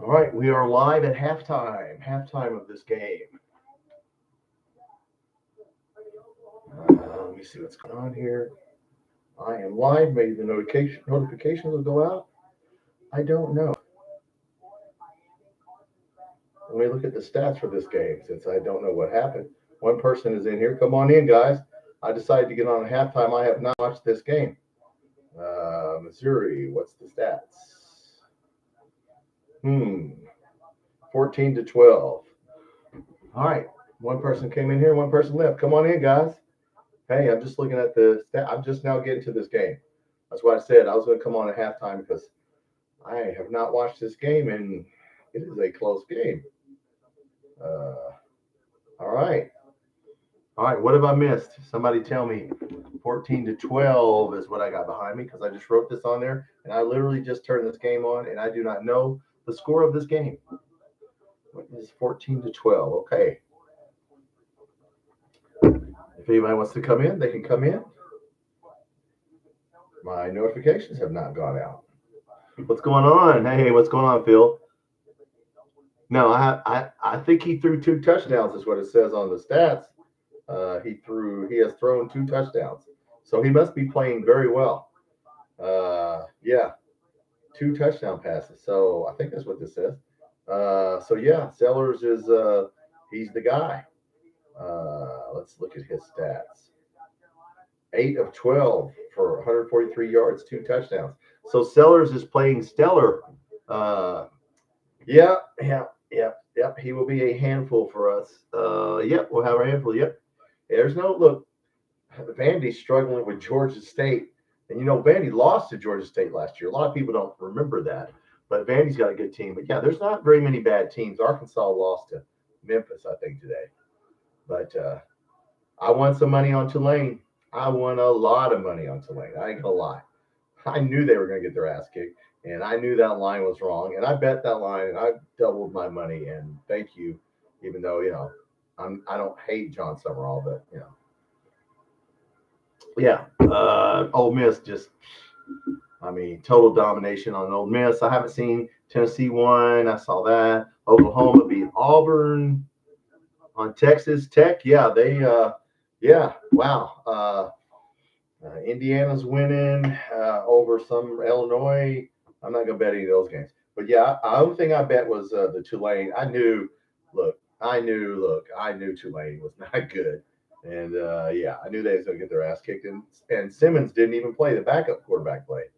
All right, we are live at halftime of this game. Let me see what's going on here. I am live. Maybe the notifications will go out. I don't know. Let me look at the stats for this game since I don't know what happened. One person is in here. Come on in, guys. I decided to get on at halftime. I have not watched this game. Missouri, what's the stats? 14-12. All right. One person came in here, one person left. Come on in, guys. Hey, I'm just looking at the stat. I'm just now getting to this game. That's why I said I was going to come on at halftime because I have not watched this game and it is a close game. All right. All right. What have I missed? Somebody tell me. 14-12 is what I got behind me because I just wrote this on there and I literally just turned this game on and I do not know the score of this game. What is 14-12? Okay. If anybody wants to come in, they can come in. My notifications have not gone out. What's going on? Hey, what's going on, Phil? No, I think he threw 2 touchdowns is what it says on the stats. He has thrown 2 touchdowns. So he must be playing very well. Yeah, 2 touchdown passes. So I think that's what this says. So yeah, Sellers is he's the guy. Let's look at his stats. 8 of 12 for 143 yards, 2 touchdowns. So Sellers is playing stellar. Yeah. He will be a handful for us. Yep, we'll have a handful. Yep. There's no look. Vandy's struggling with Georgia State. And, Vandy lost to Georgia State last year. A lot of people don't remember that. But Vandy's got a good team. But, yeah, there's not very many bad teams. Arkansas lost to Memphis, I think, today. But I won some money on Tulane. I won a lot of money on Tulane. I ain't going to lie. I knew they were going to get their ass kicked. And I knew that line was wrong. And I bet that line, and I doubled my money. And thank you, even though, I don't hate John Summerall, but, yeah, Ole Miss total domination on Ole Miss. I haven't seen Tennessee won. I saw that. Oklahoma beat Auburn on Texas Tech. Yeah, wow. Indiana's winning over some Illinois. I'm not going to bet any of those games. But, yeah, the only thing I bet was the Tulane. I knew Tulane was not good. And, I knew they was going to get their ass kicked. And Simmons didn't even play. The backup quarterback played.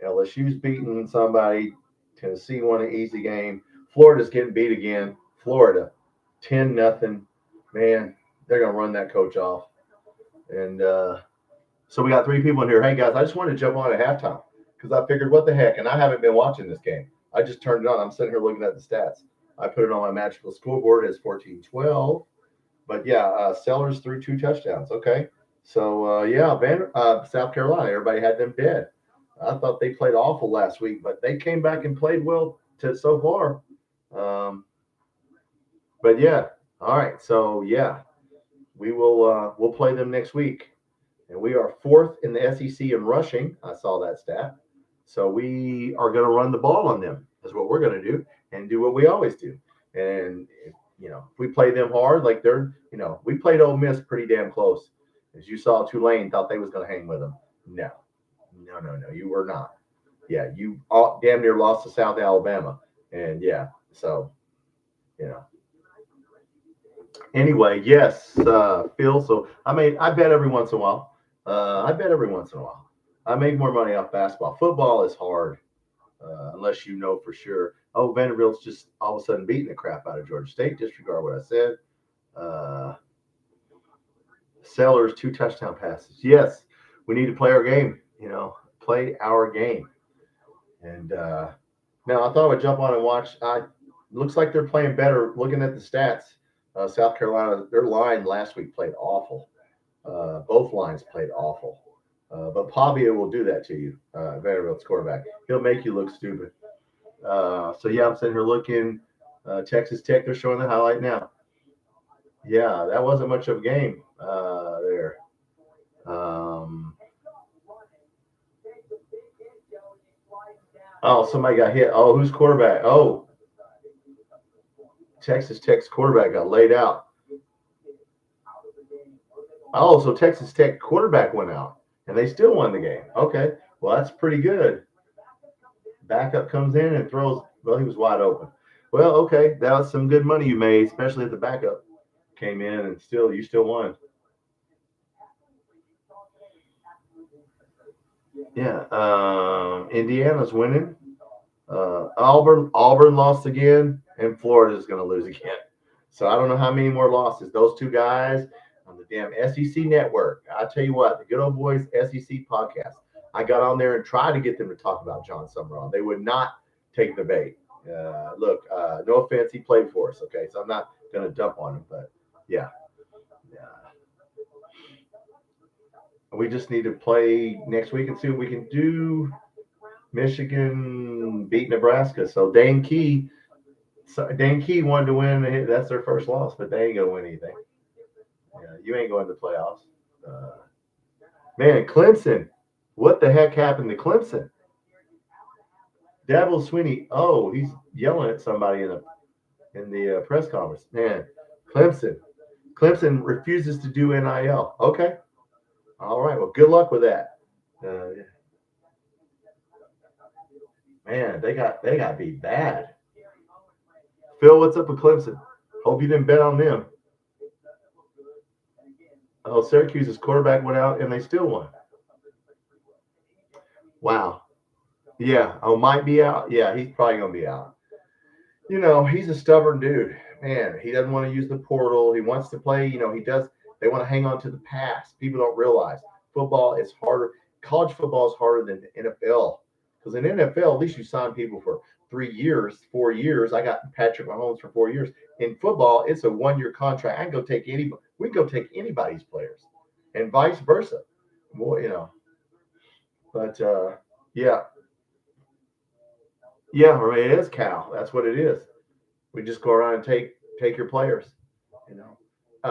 LSU's beating somebody. Tennessee won an easy game. Florida's getting beat again. Florida, 10-0. Man, they're going to run that coach off. And so we got 3 people in here. Hey, guys, I just wanted to jump on at halftime because I figured, what the heck? And I haven't been watching this game. I just turned it on. I'm sitting here looking at the stats. I put it on my magical scoreboard as 14-12. But, yeah, Sellers threw 2 touchdowns. Okay. So, South Carolina, everybody had them dead. I thought they played awful last week, but they came back and played well so far. But, yeah. All right. So, yeah, we'll play them next week. And we are 4th in the SEC in rushing. I saw that stat. So we are going to run the ball on them is what we're going to do and do what we always do. And, if we play them hard, like we played Ole Miss pretty damn close. As you saw, Tulane thought they was going to hang with them. No, you were not. Yeah, you all damn near lost to South Alabama. And, yeah, so, Anyway, yes, Phil. So, I bet every once in a while. I make more money off basketball. Football is hard unless you know for sure. Oh, Vanderbilt's just all of a sudden beating the crap out of Georgia State. Disregard what I said. Sellers 2 touchdown passes. Yes, we need to play our game. Play our game. And now I thought I would jump on and watch. Looks like they're playing better. Looking at the stats, South Carolina, their line last week played awful. Both lines played awful. But Pavia will do that to you, Vanderbilt's quarterback. He'll make you look stupid. So, yeah, I'm sitting here looking. Texas Tech, they're showing the highlight now. Yeah, that wasn't much of a game there. Oh, somebody got hit. Oh, who's quarterback? Oh, Texas Tech's quarterback got laid out. Oh, so Texas Tech quarterback went out, and they still won the game. Okay, well, that's pretty good. Backup comes in and throws. Well, he was wide open. Well, okay, that was some good money you made, especially if the backup came in and you still won. Yeah, Indiana's winning. Auburn lost again, and Florida's going to lose again. So I don't know how many more losses. Those two guys on the damn SEC network. I tell you what, the Good Old Boys SEC podcast. I got on there and tried to get them to talk about John Summerall. They would not take the bait. Look, no offense, he played for us. Okay, so I'm not going to dump on him, but yeah. We just need to play next week and see what we can do. Michigan beat Nebraska, so Dane Key wanted to win. That's their first loss, but they ain't gonna win anything. Yeah, you ain't going to the playoffs. Man, Clemson. What the heck happened to Clemson? Dabo Swinney. Oh, he's yelling at somebody in the press conference. Man, Clemson refuses to do NIL. Okay. All right. Well, good luck with that. Man, they got beat bad. Phil, what's up with Clemson? Hope you didn't bet on them. Oh, Syracuse's quarterback went out and they still won. Wow. Yeah. Oh, might be out. Yeah, he's probably gonna be out. You know, he's a stubborn dude. Man, he doesn't want to use the portal. He wants to play. You know, he does. They want to hang on to the past. People don't realize football is harder. College football is harder than NFL. Because in NFL, at least you sign people for 3 years, 4 years. I got Patrick Mahomes for 4 years. In football, it's a 1-year contract. I can go take anybody. We can go take anybody's players, and vice versa. Well, you know, but yeah, it is Cal. That's what it is. We just go around and take your players. You know,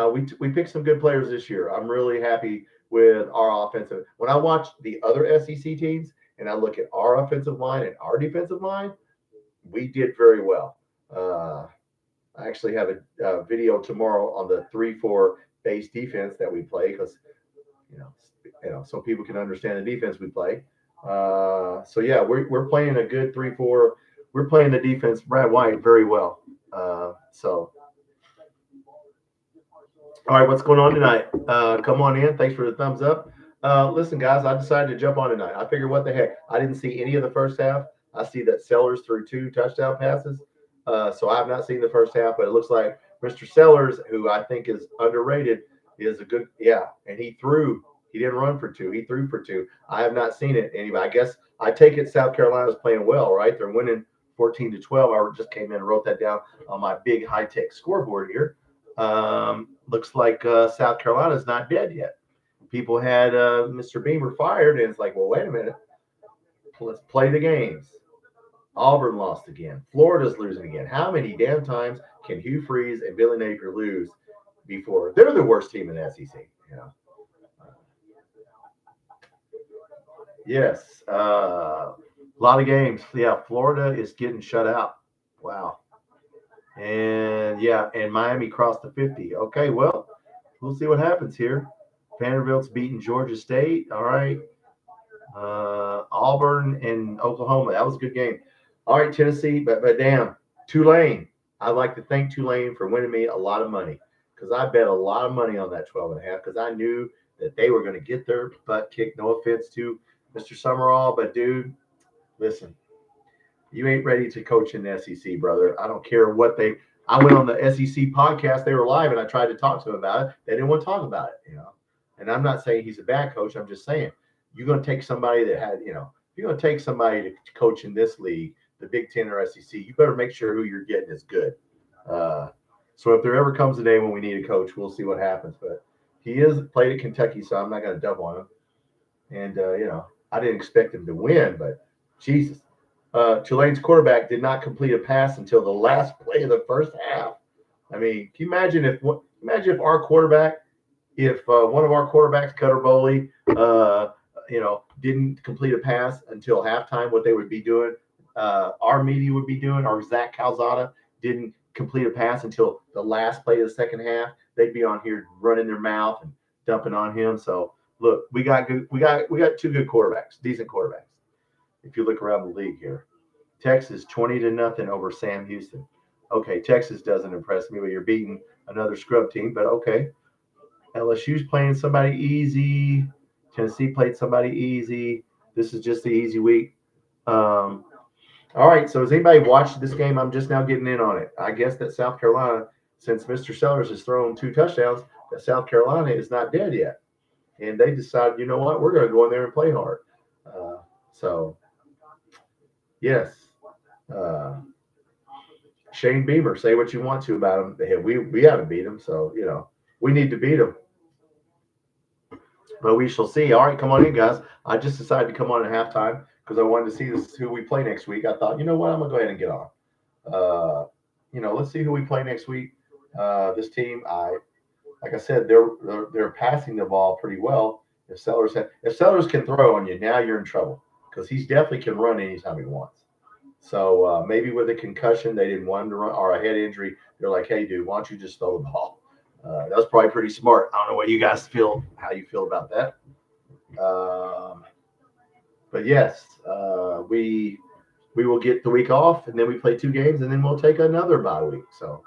we picked some good players this year. I'm really happy with our offensive. When I watch the other SEC teams and I look at our offensive line and our defensive line, we did very well. I actually have a video tomorrow on the 3-4 base defense that we play because you know so people can understand the defense we play. So yeah, we're playing a good 3-4. We're playing the defense, Brad White, very well. So all right, what's going on tonight? Come on in. Thanks for the thumbs up. Listen, guys, I decided to jump on tonight. I figured, what the heck? I didn't see any of the first half. I see that Sellers threw 2 touchdown passes. So I have not seen the first half, but it looks like Mr. Sellers, who I think is underrated, is a good, and he threw. He didn't run for 2. He threw for 2. I have not seen it anyway. I guess I take it South Carolina's playing well, right? They're winning 14-12. I just came in and wrote that down on my big high-tech scoreboard here. Looks like South Carolina's not dead yet. People had Mr. Beamer fired, and it's like, well, wait a minute. Let's play the games. Auburn lost again. Florida's losing again. How many damn times can Hugh Freeze and Billy Napier lose before? They're the worst team in the SEC. You know. Yes. A lot of games. Yeah, Florida is getting shut out. Wow. And Miami crossed the 50. Okay, well, we'll see what happens here. Vanderbilt's beating Georgia State. All right. Auburn and Oklahoma. That was a good game. All right, Tennessee, but damn, Tulane. I'd like to thank Tulane for winning me a lot of money because I bet a lot of money on that 12.5 because I knew that they were going to get their butt kicked. No offense to Mr. Summerall, but dude, listen, you ain't ready to coach in the SEC, brother. I don't care what they. I went on the SEC podcast. They were live, and I tried to talk to them about it. They didn't want to talk about it, you know. And I'm not saying he's a bad coach. I'm just saying you're going to take somebody that had, you know, you're going to take somebody to coach in this league, the Big Ten or SEC. You better make sure who you're getting is good. So if there ever comes a day when we need a coach, we'll see what happens. But he is played at Kentucky, so I'm not going to dump on him. And you know, I didn't expect him to win, but Jesus. Tulane's quarterback did not complete a pass until the last play of the first half. I mean, can you imagine if our quarterback, one of our quarterbacks, Cutter Boley, you know, didn't complete a pass until halftime, what they would be doing, our media would be doing, or Zach Calzada didn't complete a pass until the last play of the second half, they'd be on here running their mouth and dumping on him. So look, we got two good quarterbacks, decent quarterbacks. If you look around the league here, Texas 20-0 over Sam Houston. Okay, Texas doesn't impress me, but you're beating another scrub team. But okay, LSU's playing somebody easy. Tennessee played somebody easy. This is just the easy week. All right, so has anybody watched this game? I'm just now getting in on it. I guess that South Carolina, since Mr. Sellers has thrown 2 touchdowns, that South Carolina is not dead yet. And they decided, you know what, we're going to go in there and play hard. Yes. Shane Beamer, say what you want to about him. We haven't beat him, so, we need to beat him. But we shall see. All right, come on in, guys. I just decided to come on at halftime because I wanted to see who we play next week. I thought, you know what, I'm going to go ahead and get on. Let's see who we play next week. This team, like I said, they're passing the ball pretty well. If Sellers can throw on you, now you're in trouble because he definitely can run anytime he wants. So maybe with a concussion, they didn't want him to run, or a head injury. They're like, hey, dude, why don't you just throw the ball? That was probably pretty smart. I don't know what you guys how you feel about that. But yes, we will get the week off, and then we play 2 games, and then we'll take another bye week. So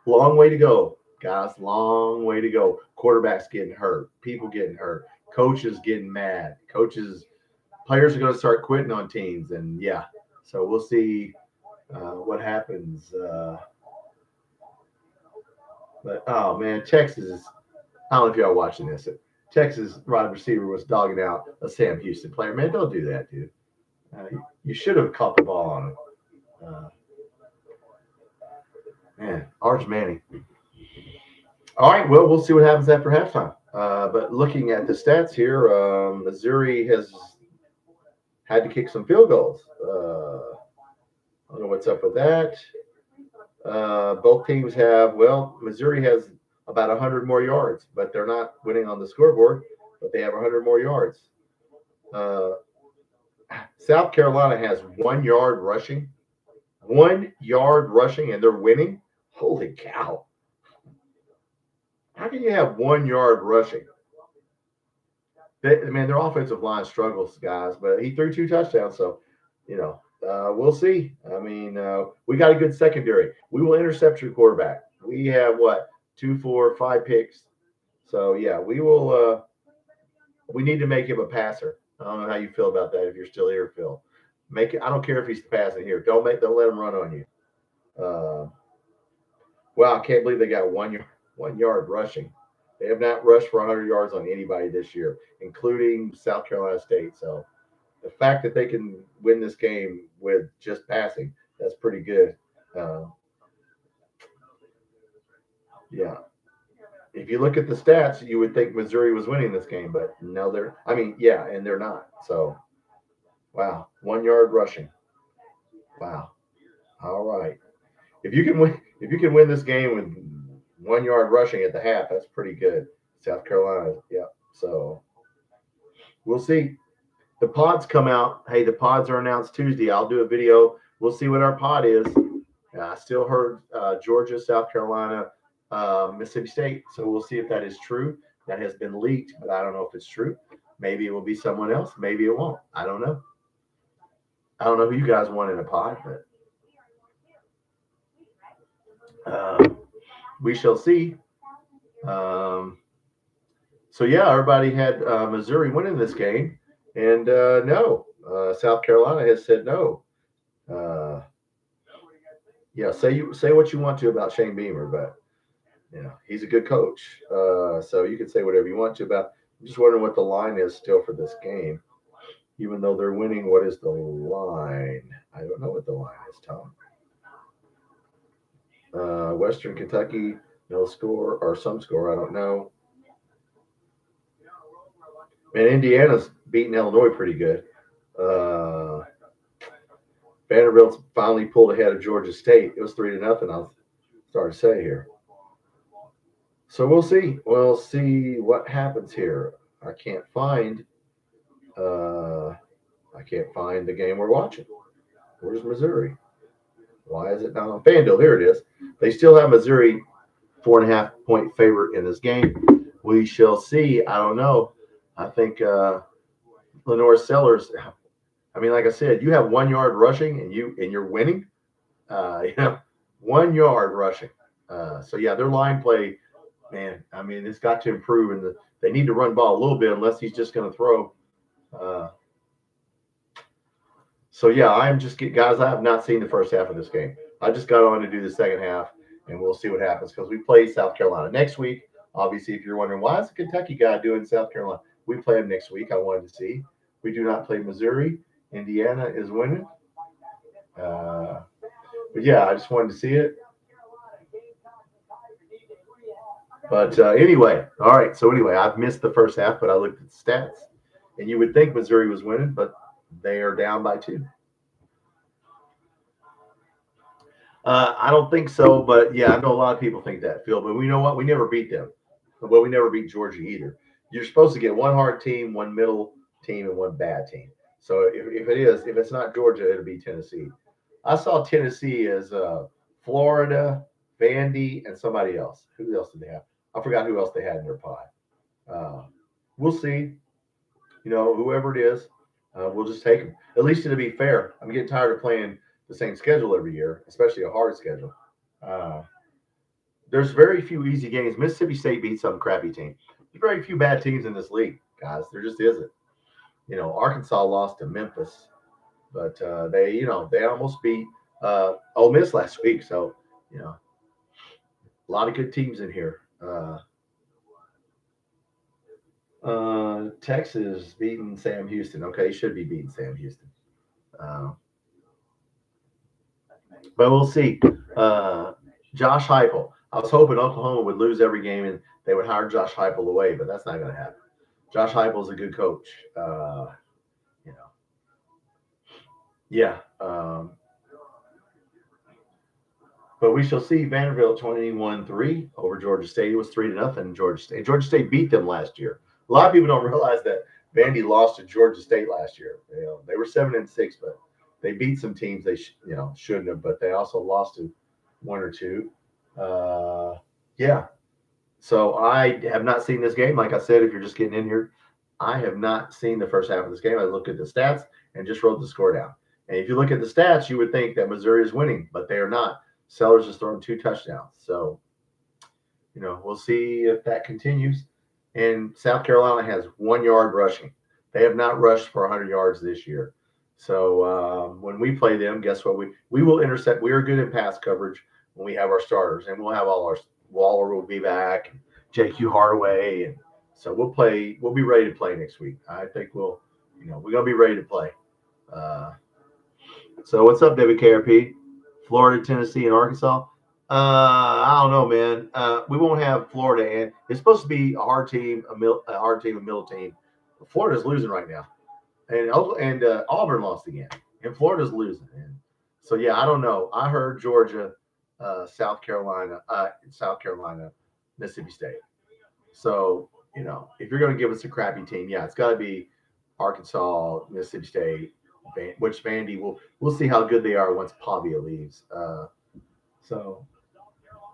long way to go, guys. Long way to go. Quarterbacks getting hurt. People getting hurt. Coaches getting mad. Players are going to start quitting on teams, and yeah. So we'll see what happens. But, oh, man, Texas, I don't know if y'all watching this. Texas wide receiver was dogging out a Sam Houston player. Man, don't do that, dude. You should have caught the ball on him. Man, Arch Manning. All right, well, we'll see what happens after halftime. But looking at the stats here, Missouri has had to kick some field goals. I don't know what's up with that. Both teams Missouri has about 100 more yards, but they're not winning on the scoreboard, but they have 100 more yards. South Carolina has 1 yard rushing. 1 yard rushing, and they're winning? Holy cow. How can you have 1 yard rushing? Their offensive line struggles, guys, but he threw 2 touchdowns, so, we'll see. We got a good secondary. We will intercept your quarterback. We have 2, 4, 5 picks. So yeah, we will. We need to make him a passer. I don't know how you feel about that. If you're still here, Phil, make it. I don't care if he's passing here. Don't let him run on you. Wow, I can't believe they got 1 yard rushing. They have not rushed for 100 yards on anybody this year, including South Carolina State. So the fact that they can win this game with just passing, that's pretty good. Yeah. If you look at the stats, you would think Missouri was winning this game, but no, and they're not. So, wow, 1 yard rushing. Wow. All right. If you can win this game with 1 yard rushing at the half, that's pretty good. South Carolina. Yeah. So we'll see. The pods come out. Hey, the pods are announced Tuesday. I'll do a video. We'll see what our pod is. I still heard Georgia, South Carolina, Mississippi State. So we'll see if that is true. That has been leaked, but I don't know if it's true. Maybe it will be someone else. Maybe it won't. I don't know. I don't know who you guys want in a pod, but we shall see. So yeah, everybody had Missouri winning this game, and no, South Carolina has said no. Yeah, say what you want to about Shane Beamer, but he's a good coach. So you can say whatever you want to about. I'm just wondering what the line is still for this game, even though they're winning. What is the line? I don't know what the line is, Tom. Western Kentucky, no score or some score, I don't know. And Indiana's beating Illinois pretty good. Vanderbilt finally pulled ahead of Georgia State. It was 3-0. I'll start to say here. So we'll see. We'll see what happens here. I can't find the game we're watching. Where's Missouri? Why is it not on FanDuel? Here it is. They still have Missouri 4.5-point favorite in this game. We shall see. I don't know. I think Lenore Sellers. I mean, like I said, you have 1 yard rushing and you're winning. 1 yard rushing. So yeah, their line play, man. I mean, it's got to improve, and they need to run ball a little bit unless he's just going to throw. So yeah, I'm just guys. I have not seen the first half of this game. I just got on to do the second half, and we'll see what happens because we play South Carolina next week. Obviously, if you're wondering why is the Kentucky guy doing South Carolina, we play him next week. I wanted to see. We do not play Missouri. Indiana is winning. But yeah, I just wanted to see it. But anyway, all right. So anyway, I've missed the first half, but I looked at the stats, and you would think Missouri was winning, but they are down by 2. I don't think so, but yeah, I know a lot of people think that, Phil. But we know what? We never beat them. Well, we never beat Georgia either. You're supposed to get one hard team, one middle team, and one bad team. So if it's not Georgia, it'll be Tennessee. I saw Tennessee as Florida, Vandy, and somebody else. Who else did they have? I forgot who else they had in their pie. We'll see. Whoever it is, we'll just take them. At least it'll be fair. I'm getting tired of playing the same schedule every year, especially a hard schedule. There's very few easy games. Mississippi State beat some crappy team. There's very few bad teams in this league, guys. There just isn't. Arkansas lost to Memphis, but they almost beat Ole Miss last week. So, a lot of good teams in here. Texas beating Sam Houston. Okay, should be beating Sam Houston. But we'll see. Josh Heupel. I was hoping Oklahoma would lose every game and they would hire Josh Heupel away, but that's not going to happen. Josh Heupel is a good coach. Yeah. But we shall see. Vanderbilt 21-3 over Georgia State. It was 3-0 Georgia State. Georgia State beat them last year. A lot of people don't realize that Vandy lost to Georgia State last year. They were 7-6, but they beat some teams they shouldn't have. But they also lost to 1 or 2. Yeah. So I have not seen this game. Like I said, if you're just getting in here, I have not seen the first half of this game. I looked at the stats and just wrote the score down. And if you look at the stats, you would think that Missouri is winning, but they are not. Sellers has thrown 2 touchdowns. So, we'll see if that continues. And South Carolina has 1 yard rushing. They have not rushed for 100 yards this year. So when we play them, guess what? We will intercept. We are good in pass coverage when we have our starters, and we'll have all our Waller will be back, and J.Q. Hardaway, and so we'll play. We'll be ready to play next week. I think we're gonna be ready to play. So what's up, WKRP? Florida, Tennessee, and Arkansas. I don't know, man. We won't have Florida, and it's supposed to be a hard team, a middle team. Florida's losing right now, and Auburn lost again, and Florida's losing. And so yeah, I don't know. I heard Georgia, South Carolina, Mississippi State. So if you're going to give us a crappy team, yeah, it's got to be Arkansas, Mississippi State. Which Vandy we'll see how good they are once Pavia leaves. So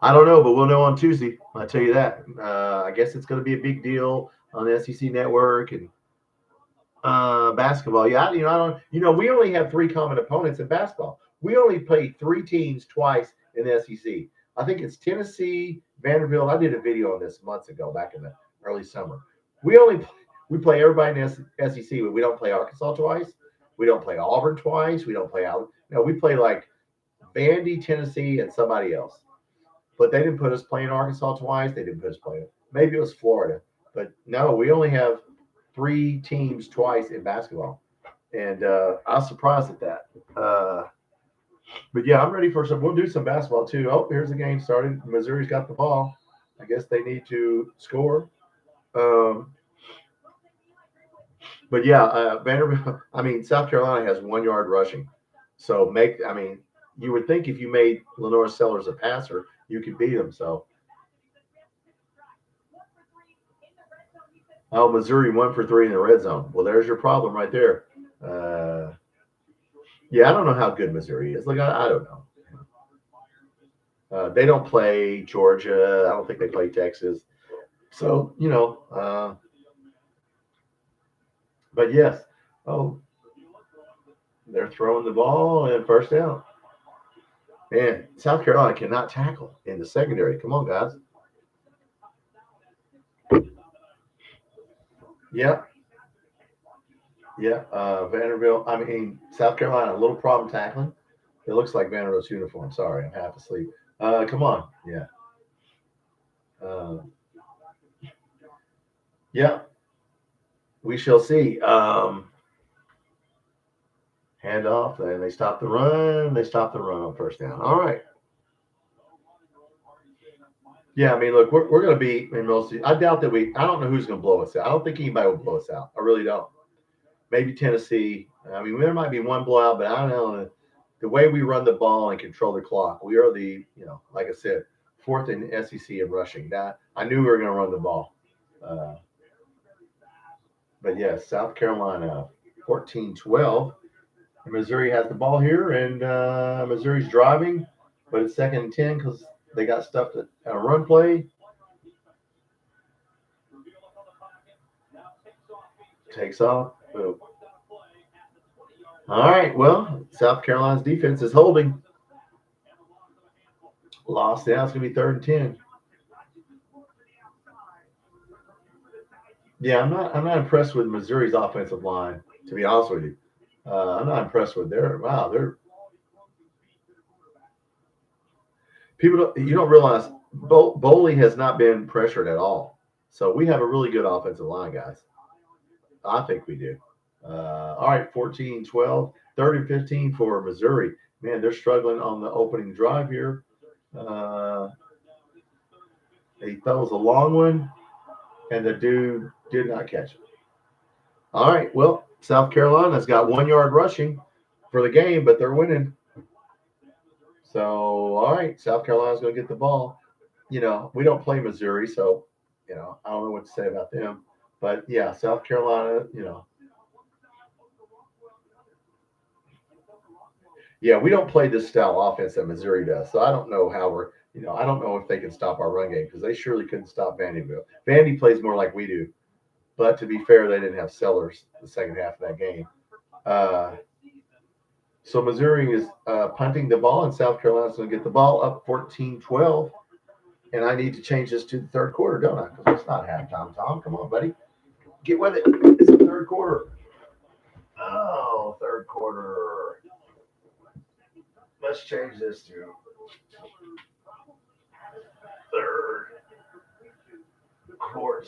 I don't know, but we'll know on Tuesday. I'll tell you that. I guess it's going to be a big deal on the SEC network and basketball. Yeah, I don't. We only have 3 common opponents in basketball. We only play 3 teams twice in the SEC. I think it's Tennessee, Vanderbilt. I did a video on this months ago, back in the early summer. We play everybody in the SEC, but we don't play Arkansas twice. We don't play Auburn twice. We don't play out. No, we play like Vandy, Tennessee, and somebody else. But they didn't put us playing Arkansas twice. They didn't put us playing. Maybe it was Florida. But no, we only have 3 teams twice in basketball. And I was surprised at that. But yeah, I'm ready for some. We'll do some basketball too. Oh, here's the game started. Missouri's got the ball. I guess they need to score. But yeah, Vanderbilt. South Carolina has 1 yard rushing. So you would think if you made Lenore Sellers a passer, you could beat them. So, Missouri 1 for 3 in the red zone. Well, there's your problem right there. Yeah, I don't know how good Missouri is. Look, I don't know. They don't play Georgia. I don't think they play Texas. So, but yes. Oh, they're throwing the ball and first down. Man, South Carolina cannot tackle in the secondary. Come on, guys. Yeah. Yeah. Vanderbilt. South Carolina, a little problem tackling. It looks like Vanderbilt's uniform. Sorry, I'm half asleep. Come on. Yeah. Uh, yeah. We shall see. Hand off, and they stop the run. They stop the run on first down. All right. Yeah, look, we're going to be in most. I doubt that I don't know who's going to blow us out. I don't think anybody will blow us out. I really don't. Maybe Tennessee. There might be one blowout, but I don't know. The way we run the ball and control the clock, we are like I said, fourth in SEC in rushing. Now, I knew we were going to run the ball. But yes, South Carolina, 14-12. Missouri has the ball here, and Missouri's driving, but it's 2nd and 10 because they got stuffed at a run play. Takes off. Boom. All right. Well, South Carolina's defense is holding. Lost now. It's going to be 3rd and 10. Yeah, I'm not impressed with Missouri's offensive line, to be honest with you. I'm not impressed with they're people. You don't realize Boley has not been pressured at all, so we have a really good offensive line, guys. I think we do. All right, 14-12, 3rd and 15 for Missouri. Man, they're struggling on the opening drive here. He throws a long one, and the dude did not catch it. All right, well, South Carolina's got 1 yard rushing for the game, but they're winning. So, all right, South Carolina's going to get the ball. We don't play Missouri, so, I don't know what to say about them. But, yeah, South Carolina, Yeah, we don't play this style offense that Missouri does. So I don't know how I don't know if they can stop our run game because they surely couldn't stop Vanderbilt. Vandy plays more like we do. But to be fair, they didn't have Sellers the second half of that game. So Missouri is punting the ball, and South Carolina's going to get the ball up 14-12. And I need to change this to the 3rd quarter, don't I? Because it's not halftime, Tom. Come on, buddy. Get with it. It's the 3rd quarter. Oh, 3rd quarter. Let's change this to 3rd quarter.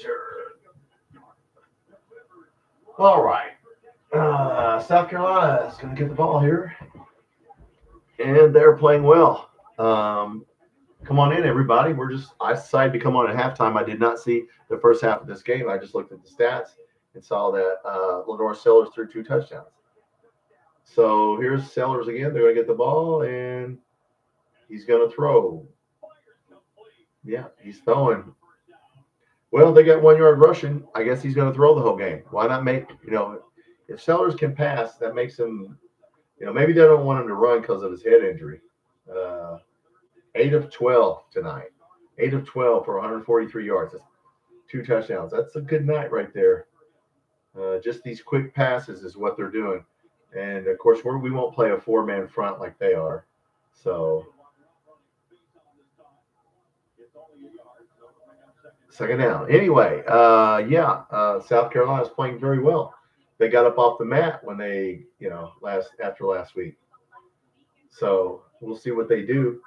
All right. South Carolina is going to get the ball here. And they're playing well. Come on in, everybody. I decided to come on at halftime. I did not see the first half of this game. I just looked at the stats and saw that Lenore Sellers threw 2 touchdowns. So here's Sellers again. They're going to get the ball, and he's going to throw. Yeah, he's throwing. Well, they got 1 yard rushing. I guess he's going to throw the whole game. Why not if Sellers can pass, that makes him, maybe they don't want him to run because of his head injury. 8 of 12 tonight. 8 of 12 for 143 yards. That's 2 touchdowns. That's a good night right there. Just these quick passes is what they're doing. And, of course, we won't play a 4-man front like they are. So, 2nd down. Anyway, South Carolina is playing very well. They got up off the mat when they, after last week. So, we'll see what they do.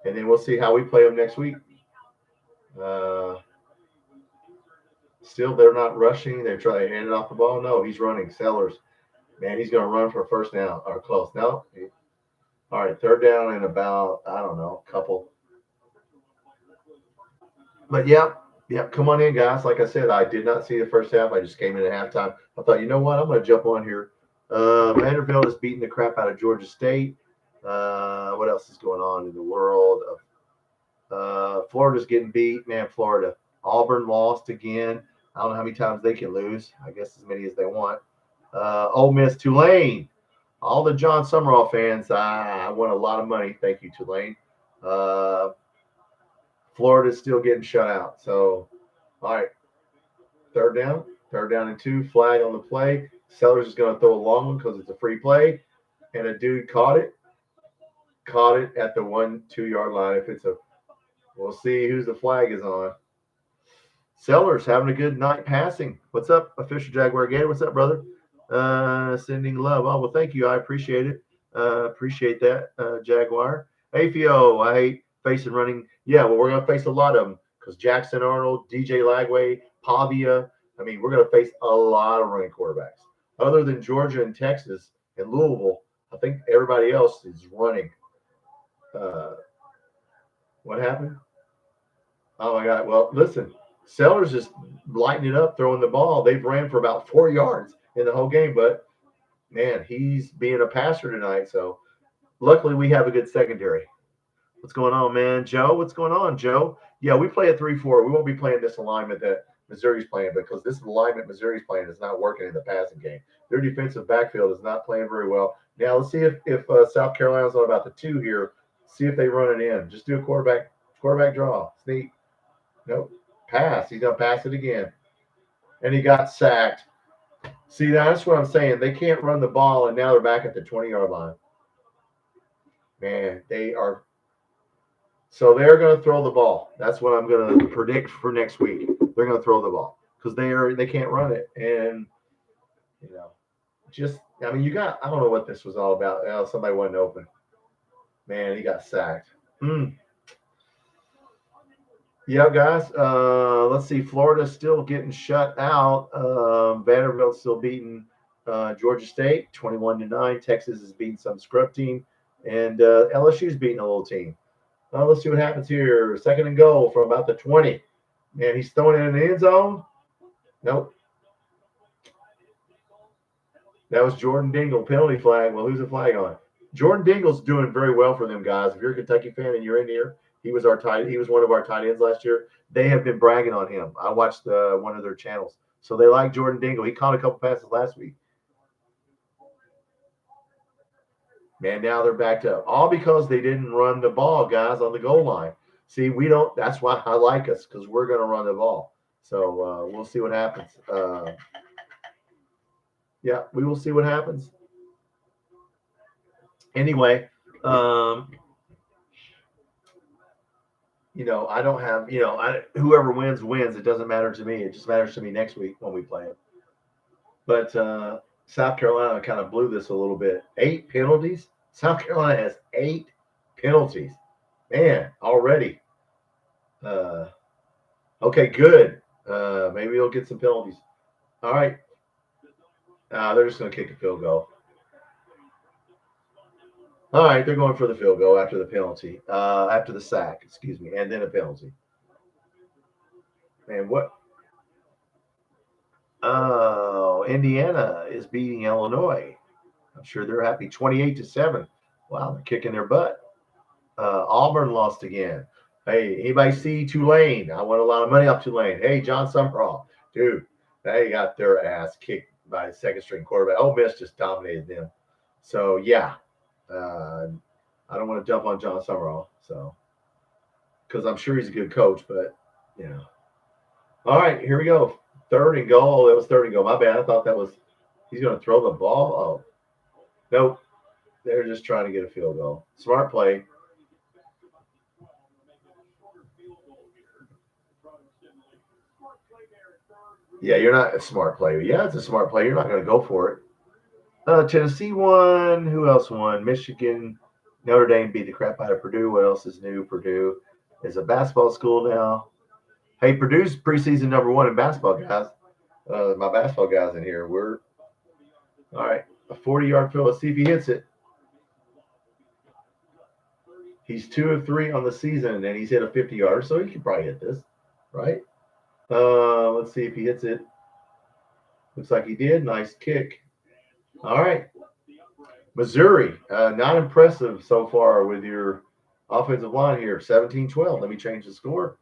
And then we'll see how we play them next week. Still, they're not rushing. They try to hand it off the ball. No, he's running. Sellers. Man, he's going to run for a 1st down or close. No. All right, 3rd down and about, I don't know, a couple. But, yeah, come on in, guys. Like I said, I did not see the first half. I just came in at halftime. I thought, you know what? I'm going to jump on here. Vanderbilt is beating the crap out of Georgia State. What else is going on in the world? Florida's getting beat. Man, Florida. Auburn lost again. I don't know how many times they can lose. I guess as many as they want. Ole Miss, Tulane. All the John Summerall fans, I won a lot of money. Thank you, Tulane. Florida's still getting shut out. So, all right, third down and 2, flag on the play. Sellers is going to throw a long one because it's a free play, and a dude caught it at the 1-2 yard line. If it's we'll see whose the flag is on. Sellers having a good night passing. What's up, official Jaguar Gator? What's up, brother? Sending love. Oh, well, thank you. I appreciate it. Appreciate that, Jaguar. Hey, Fio, I hate facing running. Yeah, well, we're going to face a lot of them because Jackson Arnold, DJ Lagway, Pavia. I mean, we're going to face a lot of running quarterbacks. Other than Georgia and Texas and Louisville, I think everybody else is running. What happened? Oh, my God. Well, listen, Sellers just lighting it up, throwing the ball. They've ran for about 4 yards in the whole game, but, man, he's being a passer tonight. So, luckily, we have a good secondary. What's going on, man? Joe, what's going on, Joe? Yeah, we play a 3-4. We won't be playing this alignment that Missouri's playing because this alignment Missouri's playing is not working in the passing game. Their defensive backfield is not playing very well. Now, let's see if South Carolina's on about the 2 here. See if they run it in. Just do a quarterback draw. Sneak. Nope. Pass. He's going to pass it again. And he got sacked. See, that's what I'm saying. They can't run the ball, and now they're back at the 20-yard line. Man, they are. So they're going to throw the ball. That's what I'm going to predict for next week. They're going to throw the ball because they can't run it. And, I don't know what this was all about. Somebody wasn't open. Man, he got sacked. Yeah, guys. Let's see. Florida's still getting shut out. Vanderbilt's still beating Georgia State 21-9. Texas is beating some scrub team. And LSU's beating a little team. Let's see what happens here. 2nd and goal from about the 20. Man, he's throwing it in the end zone. Nope. That was Jordan Dingle, penalty flag. Well, who's the flag on? Jordan Dingle's doing very well for them, guys. If you're a Kentucky fan and you're in here, he was one of our tight ends last year. They have been bragging on him. I watched one of their channels. So they like Jordan Dingle. He caught a couple passes last week. Man, now they're backed up. All because they didn't run the ball, guys, on the goal line. See, we don't. That's why I like us, because we're going to run the ball. So we'll see what happens. Yeah, we will see what happens. Anyway, I don't have, whoever wins. It doesn't matter to me. It just matters to me next week when we play it. But South Carolina kind of blew this a little bit. 8 penalties. South Carolina has 8 penalties. Man, already. Okay, good. Maybe they'll get some penalties. All right. They're just going to kick a field goal. All right, they're going for the field goal after the penalty, after the sack, excuse me, and then a penalty. Man, what? Oh, Indiana is beating Illinois. I'm sure they're happy. 28-7. Wow, they're kicking their butt. Auburn lost again. Hey, anybody see Tulane? I won a lot of money off Tulane. Hey, John Summerall. Dude, they got their ass kicked by the second-string quarterback. Ole Miss just dominated them. So, yeah. I don't want to jump on John Summerall, because I'm sure he's a good coach, but, All right, here we go. 3rd and goal. That was 3rd and goal. My bad. I thought he's going to throw the ball. Oh, nope. They're just trying to get a field goal. Smart play. Yeah, you're not a smart play. Yeah, it's a smart play. You're not going to go for it. Tennessee won. Who else won? Michigan. Notre Dame beat the crap out of Purdue. What else is new? Purdue is a basketball school now. Hey, Purdue's preseason #1 in basketball, guys. My basketball guys in here. We're all right. A 40-yard field. Let's see if he hits it. He's 2 of 3 on the season, and he's hit a 50-yarder, so he can probably hit this, right? Let's see if he hits it. Looks like he did. Nice kick. All right. Missouri, not impressive so far with your offensive line here. 17-12. Let me change the score.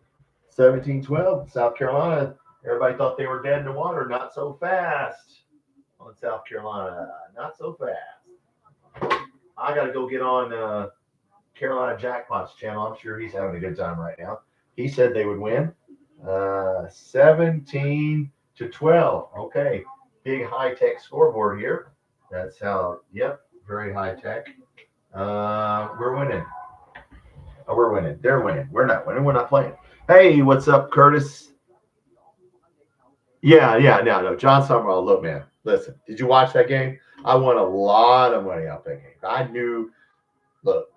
17-12. South Carolina. Everybody thought they were dead in the water. Not so fast on South Carolina. Not so fast. I got to go get on Carolina Jackpots channel. I'm sure he's having a good time right now. He said they would win 17-12. Okay, big high-tech scoreboard here. That's how, yep, very high-tech. We're winning. Oh, we're winning. They're winning. We're not winning. We're not playing. Hey, what's up, Curtis? Yeah, no. John Summerall, look, man, listen, did you watch that game? I won a lot of money off that game. I knew, look,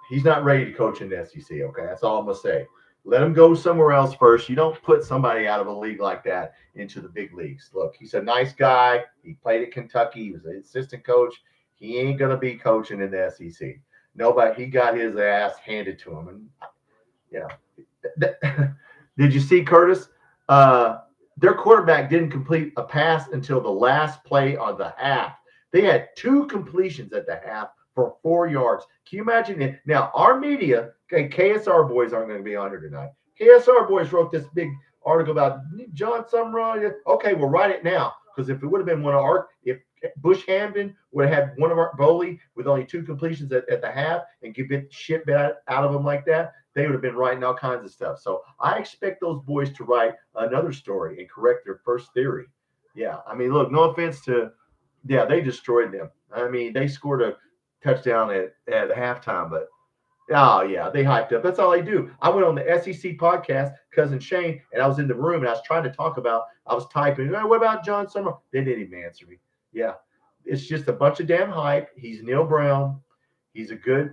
he's not ready to coach in the SEC, okay? That's all I'm going to say. Let him go somewhere else first. You don't put somebody out of a league like that into the big leagues. Look, he's a nice guy. He played at Kentucky. He was an assistant coach. He ain't going to be coaching in the SEC. Nobody, he got his ass handed to him. And, you know, did you see Curtis? Their quarterback didn't complete a pass until the last play of the half. They had 2 completions at the half for 4 yards. Can you imagine it? Now, our media, okay, KSR boys aren't going to be on here tonight. KSR boys wrote this big article about John Summerall. Okay, we'll write it now, because if it would have been one of our, if Bush Hamden would have had one of our Bowley with only 2 completions at the half and give it shit out of them like that, they would have been writing all kinds of stuff. So I expect those boys to write another story and correct their first theory. Yeah, I mean, look, no offense to, yeah, they destroyed them. I mean, they scored a touchdown at halftime, but oh yeah, they hyped up. That's all they do. I went on the SEC podcast, cousin Shane, and I was in the room and I was trying to talk about, I was typing, hey, what about John Summerall? They didn't even answer me. Yeah, it's just a bunch of damn hype. He's Neil Brown.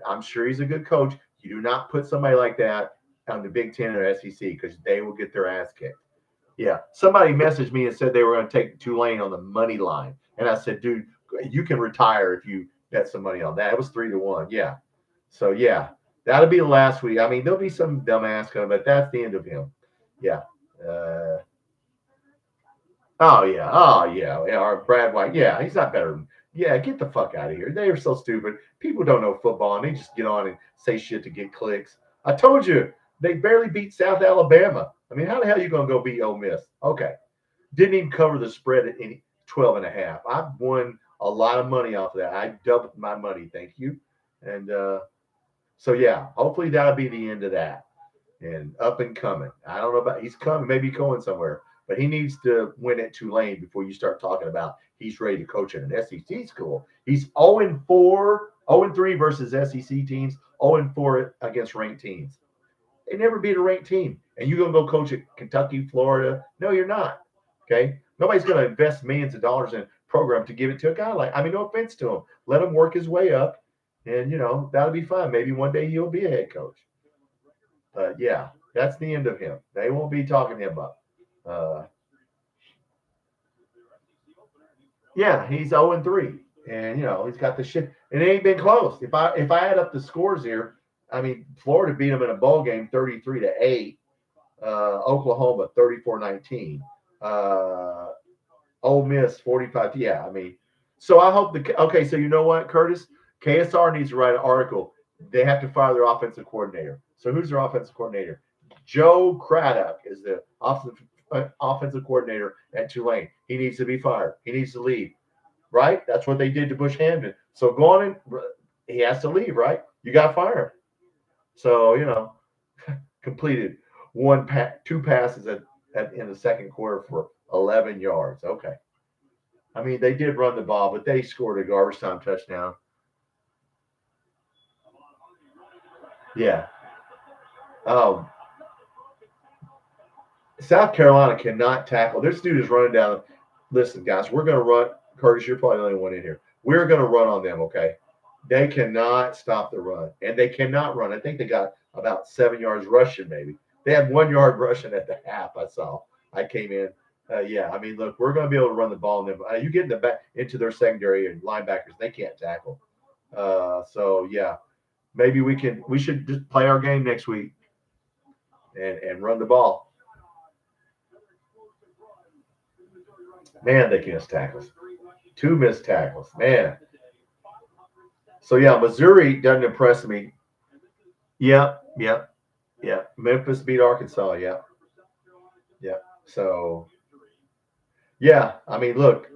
I'm sure he's a good coach. You do not put somebody like that on the Big Ten or SEC, because they will get their ass kicked. Yeah. Somebody messaged me and said they were going to take Tulane on the money line. And I said, dude, you can retire if you bet some money on that. It was 3-1. Yeah. So, yeah, that'll be the last week. I mean, there'll be some dumbass coming, but that's the end of him. Yeah. Oh, yeah. Or Brad White. Yeah, he's not better than. Yeah, get the fuck out of here. They are so stupid. People don't know football, and they just get on and say shit to get clicks. I told you, they barely beat South Alabama. I mean, how the hell are you going to go beat Ole Miss? Okay. Didn't even cover the spread at 12.5. I won a lot of money off of that. I doubled my money. Thank you. And so, yeah, hopefully that'll be the end of that. And up and coming. I don't know about, he's coming, maybe going somewhere. But he needs to win at Tulane before you start talking about he's ready to coach at an SEC school. He's 0-3 versus SEC teams, 0-4 against ranked teams. They never beat a ranked team. And you're going to go coach at Kentucky, Florida? No, you're not. Okay? Nobody's going to invest millions of dollars in a program to give it to a guy like, I mean, no offense to him. Let him work his way up, and, you know, that'll be fine. Maybe one day he'll be a head coach. But, yeah, that's the end of him. They won't be talking him up. Yeah, he's 0-3, and you know he's got the shit, and it ain't been close. If I add up the scores here, I mean Florida beat them in a bowl game 33-8, Oklahoma 34-19, Ole Miss 45. Yeah, I mean, so I hope okay. So you know what, Curtis, KSR needs to write an article. They have to fire their offensive coordinator. So who's their offensive coordinator? Joe Craddock is the offensive coordinator at Tulane. He needs to be fired. He needs to leave, right? That's what they did to Bush Hamden. So go on and he has to leave, right? You got to fire him. So, you know, completed 2 passes in the second quarter for 11 yards. Okay. I mean, they did run the ball, but they scored a garbage time touchdown. Yeah. South Carolina cannot tackle. This dude is running down. Listen, guys, we're going to run. Curtis, you're probably the only one in here. We're going to run on them, okay? They cannot stop the run, and they cannot run. I think they got about 7 yards rushing, maybe. They had 1 yard rushing at the half, I saw. I came in. Yeah, I mean, look, we're going to be able to run the ball on them. You get into their secondary and linebackers, they can't tackle. So, yeah, maybe we should just play our game next week and run the ball. Man, they can miss tackles. 2 missed tackles. Man. So, yeah, Missouri doesn't impress me. Yeah. Memphis beat Arkansas. Yeah. So, yeah, I mean, look,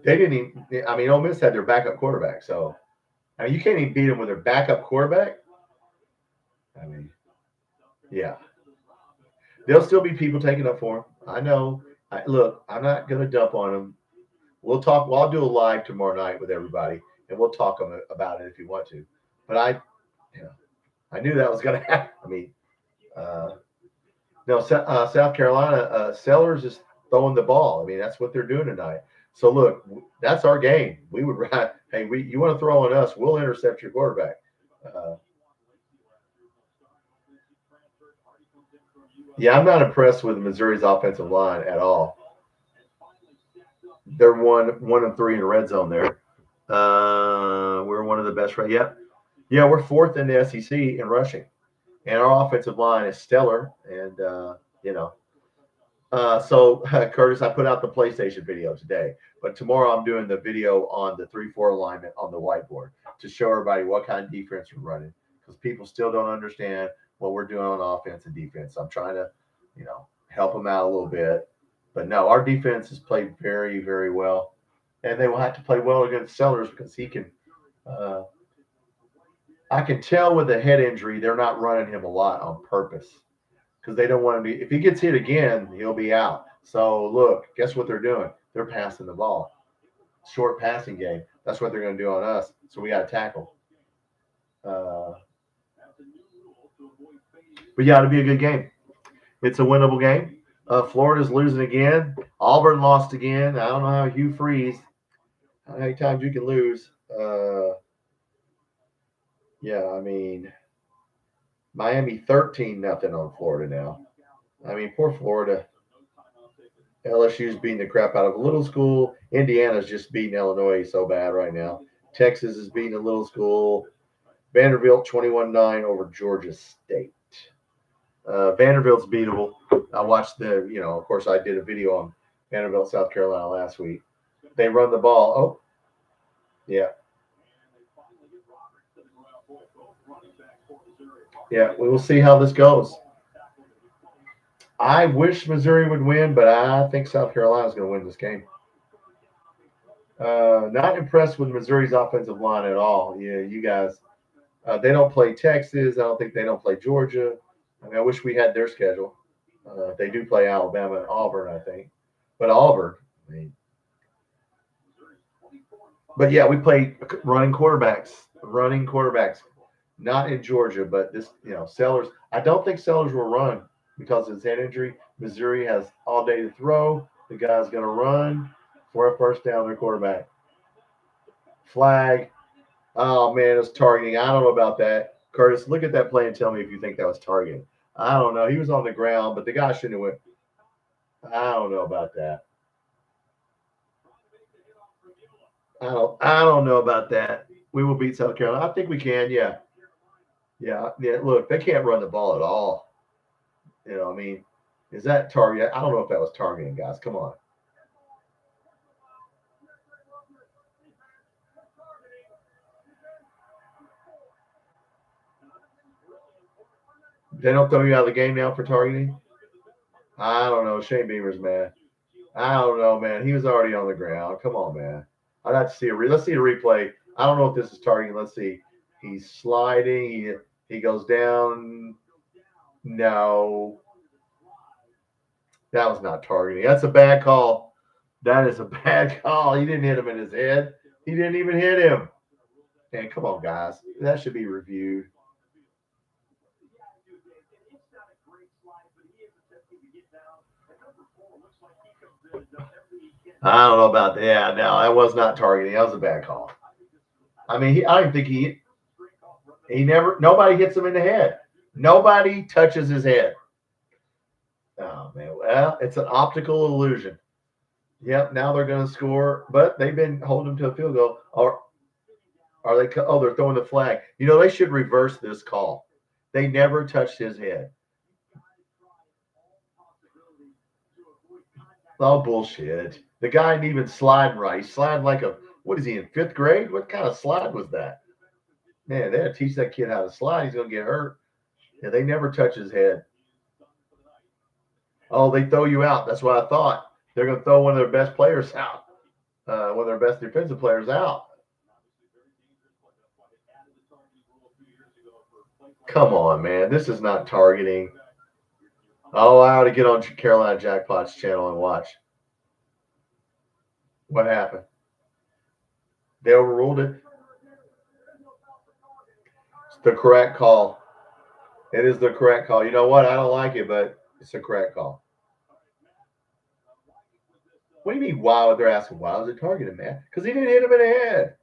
they didn't even – I mean, Ole Miss had their backup quarterback. So, I mean, you can't even beat them with their backup quarterback. I mean, yeah. There'll still be people taking up for him. I know. Look, I'm not going to dump on him. We'll talk. Well, I'll do a live tomorrow night with everybody, and we'll talk about it if you want to. But you know, I knew that was going to happen. I mean, uh, no, South Carolina, Sellers is throwing the ball. I mean, that's what they're doing tonight. So look, that's our game. We would, hey, you want to throw on us? We'll intercept your quarterback. Uh, yeah, I'm not impressed with Missouri's offensive line at all. They're 1-3 in the red zone there. We're one of the best, right? Yep. Yeah, we're fourth in the SEC in rushing, and our offensive line is stellar. And you know, so Curtis, I put out the PlayStation video today, but tomorrow I'm doing the video on the 3-4 alignment on the whiteboard to show everybody what kind of defense we're running, because people still don't understand what we're doing on offense and defense. I'm trying to, help them out a little bit. But no, our defense has played very, very well, and they will have to play well against Sellers because he can. I can tell with the head injury, they're not running him a lot on purpose because they don't want to be. If he gets hit again, he'll be out. So look, guess what they're doing? They're passing the ball, short passing game. That's what they're going to do on us. So we got to tackle. But yeah, it'll be a good game. It's a winnable game. Florida's losing again. Auburn lost again. I don't know how Hugh Freeze. How many times you can lose? Yeah, I mean, Miami 13-0 on Florida now. I mean, poor Florida. LSU's beating the crap out of a little school. Indiana's just beating Illinois so bad right now. Texas is beating a little school. Vanderbilt 21-9 over Georgia State. Vanderbilt's beatable. I watched of course, I did a video on Vanderbilt, South Carolina last week. They run the ball. Oh, yeah. Yeah, we will see how this goes. I wish Missouri would win, but I think South Carolina is going to win this game. Not impressed with Missouri's offensive line at all. Yeah, you guys. They don't play Texas. I don't think they don't play Georgia. I mean, I wish we had their schedule. They do play Alabama and Auburn, I think. But Auburn, I mean. But yeah, we play running quarterbacks. Not in Georgia, but this, Sellers. I don't think Sellers will run because of his head injury. Missouri has all day to throw. The guy's going to run for a first down, their quarterback. Flag. Oh, man, it's targeting. I don't know about that. Curtis, look at that play and tell me if you think that was targeting. I don't know. He was on the ground, but the guy shouldn't have went. I don't know about that. I don't know about that. We will beat South Carolina. I think we can, yeah. Yeah. Look, they can't run the ball at all. I mean, is that target? I don't know if that was targeting, guys. Come on. They don't throw you out of the game now for targeting? I don't know. Shane Beamer's mad. I don't know, man. He was already on the ground. Come on, man. I'd have to see let's see a replay. I don't know if this is targeting. Let's see. He's sliding. He goes down. No. That was not targeting. That's a bad call. That is a bad call. He didn't hit him in his head. He didn't even hit him. Man, come on, guys. That should be reviewed. I don't know about that. Yeah, no, that was not targeting. That was a bad call. I mean, I don't think he nobody hits him in the head. Nobody touches his head. Oh, man. Well, it's an optical illusion. Yep, now they're going to score, but they've been holding him to a field goal. Or are they? Oh, they're throwing the flag. They should reverse this call. They never touched his head. Oh, bullshit. The guy ain't even sliding right. He's sliding like what is he, in 5th grade? What kind of slide was that? Man, they had to teach that kid how to slide. He's going to get hurt. Yeah, they never touch his head. Oh, they throw you out. That's what I thought. They're going to throw one of their best players out, one of their best defensive players out. Come on, man. This is not targeting. Oh, I ought to get on Carolina Jackpot's channel and watch. What happened? They overruled it. It's the correct call. It is the correct call. You know what? I don't like it, but it's the correct call. What do you mean, why? They're asking, why was it targeted, man? Because he didn't hit him in the head.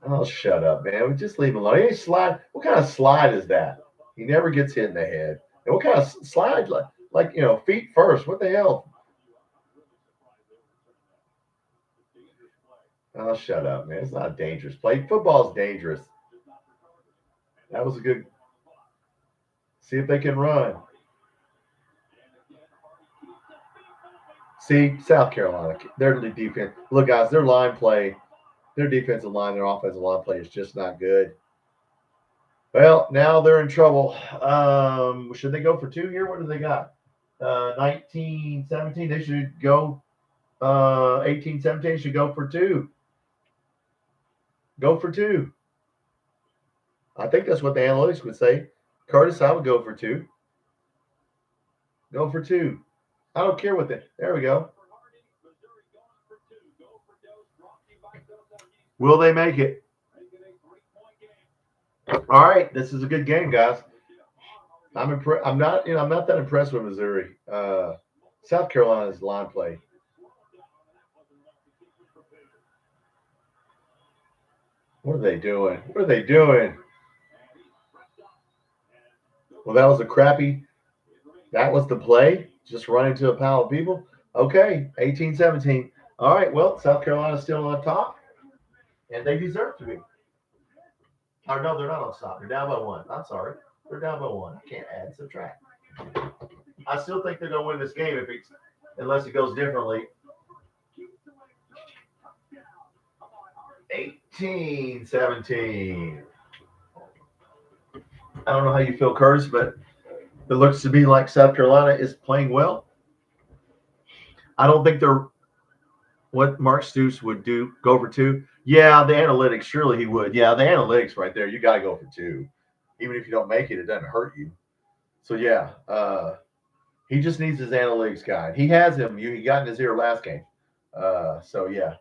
Oh, shut up, man. We just leave him alone. He ain't slide. What kind of slide is that? He never gets hit in the head. And what kind of slide? Like feet first. What the hell? Oh, shut up, man. It's not dangerous. Play football's dangerous. That was a good. See if they can run. See, South Carolina, their defense. Look, guys, their line play, their defensive line, their offensive line play is just not good. Well, now they're in trouble. Should they go for two here? What do they got? 19, 17. They should go. 18, 17 should go for two. Go for two. I think that's what the analytics would say. Curtis, I would go for two. Go for two. I don't care what there we go. Will they make it? All right, this is a good game, guys. I'm not that impressed with Missouri. South Carolina's line play. What are they doing? What are they doing? Well, that was a crappy. That was the play. Just run into a pile of people. Okay, 18-17. All right, well, South Carolina's still on top, and they deserve to be. Or no, they're not on top. They're down by one. I'm sorry. They're down by one. I can't add, subtract. I still think they're going to win this game unless it goes differently. 18-17. I don't know how you feel, Curtis, but it looks to me like South Carolina is playing well. I don't think they're what Mark Stoops would do, go for two. Yeah, the analytics, surely he would. Yeah, the analytics right there, you got to go for two. Even if you don't make it, it doesn't hurt you. So, yeah, he just needs his analytics guy. He has him. He got in his ear last game. So, yeah.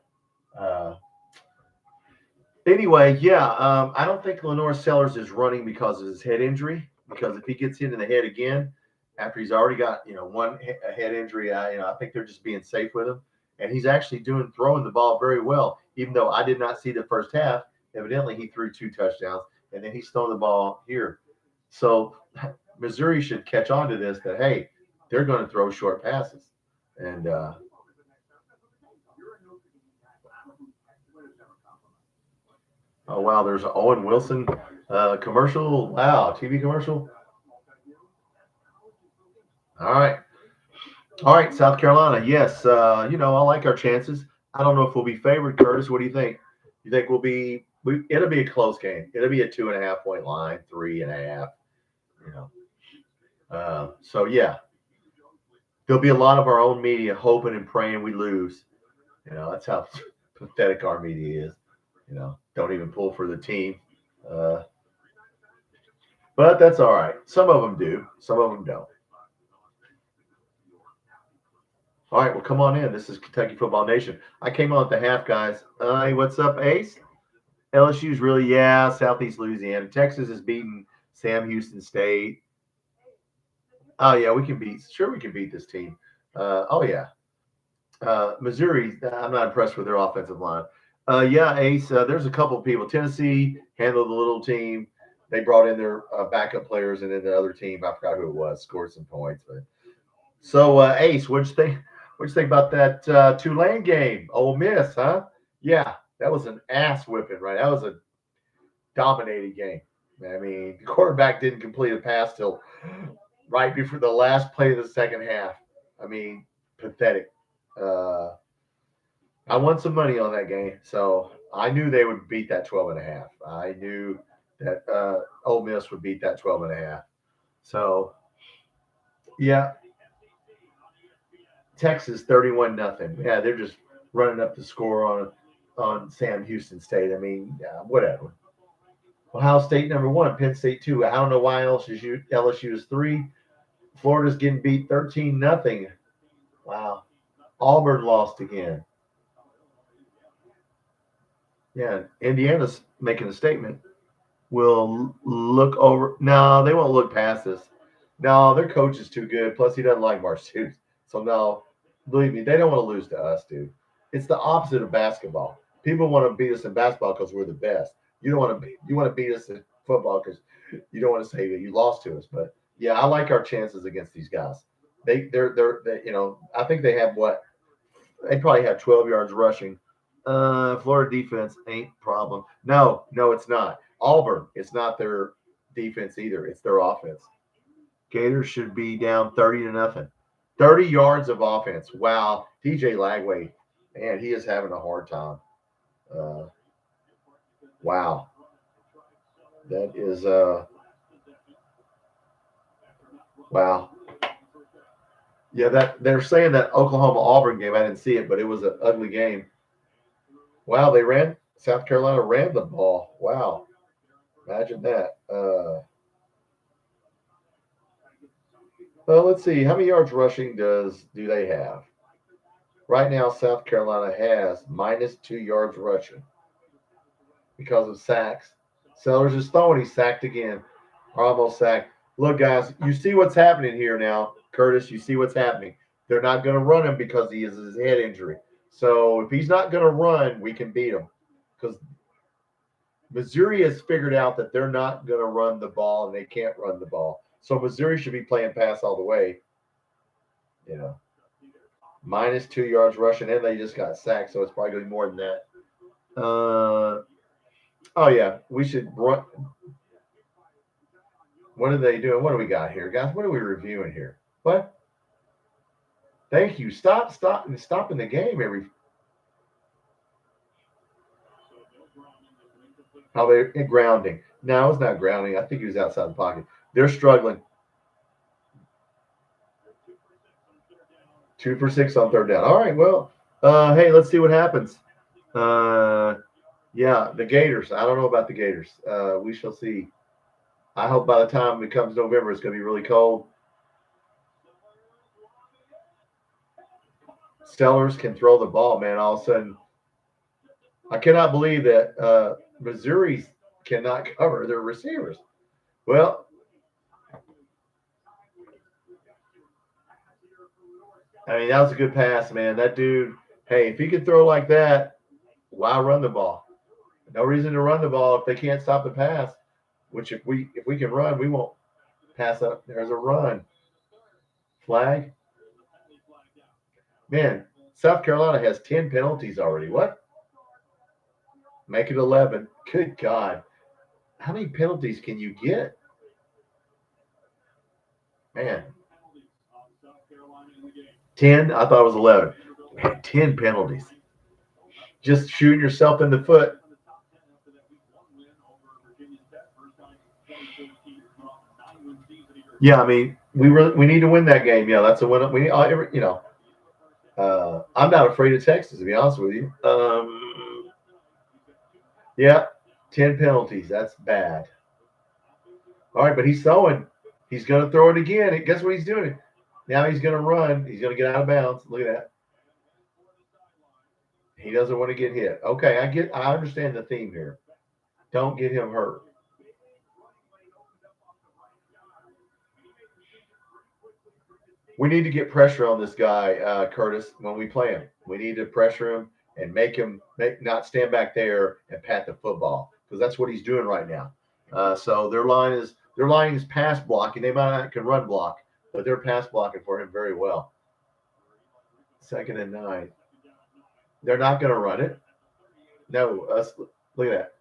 Anyway, yeah, I don't think Lenore Sellers is running because of his head injury. Because if he gets hit in the head again, after he's already got one head injury, I think they're just being safe with him. And he's actually throwing the ball very well. Even though I did not see the first half, evidently he threw 2 touchdowns, and then he's throwing the ball here. So Missouri should catch on to this. That hey, they're going to throw short passes, and oh wow, there's an Owen Wilson commercial. Wow, TV commercial. All right, South Carolina. Yes, I like our chances. I don't know if we'll be favored, Curtis. What do you think? You think we'll be? It'll be a close game. It'll be a 2.5 point line, 3.5. So yeah, there'll be a lot of our own media hoping and praying we lose. That's how pathetic our media is. Don't even pull for the team. But that's all right. Some of them do. Some of them don't. All right, well, come on in. This is Kentucky Football Nation. I came on at the half, guys. Hey, what's up, Ace? LSU's really, Southeast Louisiana. Texas is beating Sam Houston State. Oh, yeah, we can beat this team. Missouri, I'm not impressed with their offensive line. Ace, there's a couple of people. Tennessee handled the little team. They brought in their backup players, and then the other team, I forgot who it was, scored some points. But so, Ace, what'd you think? What'd you think about that Tulane game? Ole Miss, huh? Yeah, that was an ass whipping, right? That was a dominated game. I mean, the quarterback didn't complete a pass till right before the last play of the second half. I mean, pathetic. I won some money on that game, so I knew they would beat that 12.5. I knew that Ole Miss would beat that 12.5. So, yeah. Texas 31-0. Yeah, they're just running up the score on Sam Houston State. I mean, yeah, whatever. Ohio State #1, Penn State 2. I don't know why LSU is 3. Florida's getting beat 13-0. Wow. Auburn lost again. Yeah, Indiana's making a statement. Will look over. No, they won't look past this. No, their coach is too good. Plus, he doesn't like March Stoops. So, no, believe me, they don't want to lose to us, dude. It's the opposite of basketball. People want to beat us in basketball because we're the best. You want to beat us in football because you don't want to say that you lost to us. But yeah, I like our chances against these guys. They're I think they have what they probably have 12 yards rushing. Florida defense ain't problem. No, it's not. Auburn, it's not their defense either. It's their offense. Gators should be down 30-0. 30 yards of offense. Wow. TJ Lagway, man, he is having a hard time. Wow. That is wow. Yeah, that they're saying that Oklahoma Auburn game. I didn't see it, but it was an ugly game. Wow, South Carolina ran the ball. Wow. Imagine that. Well, let's see. How many yards rushing do they have? Right now, South Carolina has -2 yards rushing because of sacks. Sellers is throwing. He's sacked again. Almost sacked. Look, guys, you see what's happening here now. Curtis, you see what's happening. They're not going to run him because he has his head injury. So if he's not going to run, we can beat him because Missouri has figured out that they're not going to run the ball and they can't run the ball. So Missouri should be playing pass all the way. You know, -2 yards rushing, and they just got sacked, so it's probably going to be more than that. Oh yeah, we should run. What are they doing? What do we got here, guys? What are we reviewing here? What? Thank you. Stopping the game every. How they grounding? No, it's not grounding. I think he was outside the pocket. They're struggling. 2 for 6 on third down. All right. Well, hey, let's see what happens. Yeah, the Gators. I don't know about the Gators. We shall see. I hope by the time it comes November, it's going to be really cold. Sellers can throw the ball, man. All of a sudden, I cannot believe that Missouri cannot cover their receivers. Well, I mean, that was a good pass, man. That dude, hey, if he could throw like that, why run the ball? No reason to run the ball if they can't stop the pass. Which if we can run, we won't pass up. There's a run. Flag. Man, South Carolina has 10 penalties already. What? Make it 11. Good God. How many penalties can you get? Man. 10? I thought it was 11. Man, 10 penalties. Just shooting yourself in the foot. Yeah, I mean, we need to win that game. Yeah, that's a win. We I'm not afraid of Texas, to be honest with you. Yeah, 10 penalties. That's bad. All right, but he's throwing. He's going to throw it again. And guess what he's doing? Now he's going to run. He's going to get out of bounds. Look at that. He doesn't want to get hit. Okay, I understand the theme here. Don't get him hurt. We need to get pressure on this guy, Curtis, when we play him. We need to pressure him and make him not stand back there and pat the football because that's what he's doing right now. So their line is pass blocking. They might not can run block, but they're pass blocking for him very well. 2nd and 9. They're not going to run it. No, look at that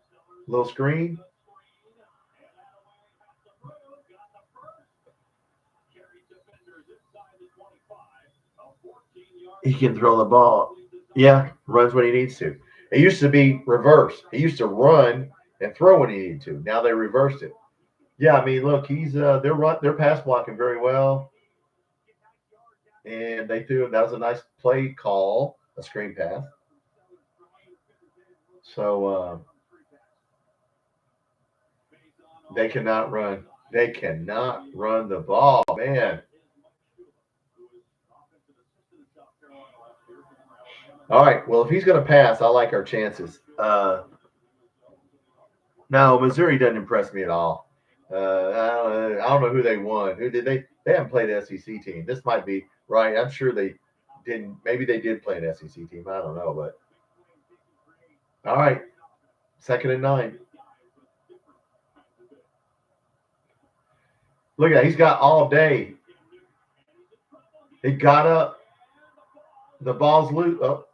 little screen. He can throw the ball. Yeah, runs when he needs to. It used to be reverse. He used to run and throw when he needed to. Now they reversed it. Yeah, I mean, look, they're pass blocking very well. And they threw, that was a nice play call, a screen pass. So they cannot run. They cannot run the ball, man. All right. Well, if he's going to pass, I like our chances. No, Missouri doesn't impress me at all. I don't know who they won. Who did they? They haven't played an SEC team. This might be right. I'm sure they didn't. Maybe they did play an SEC team. I don't know. But all right, 2nd and 9. Look at that. He's got all day. He got up. The ball's loose. Oh,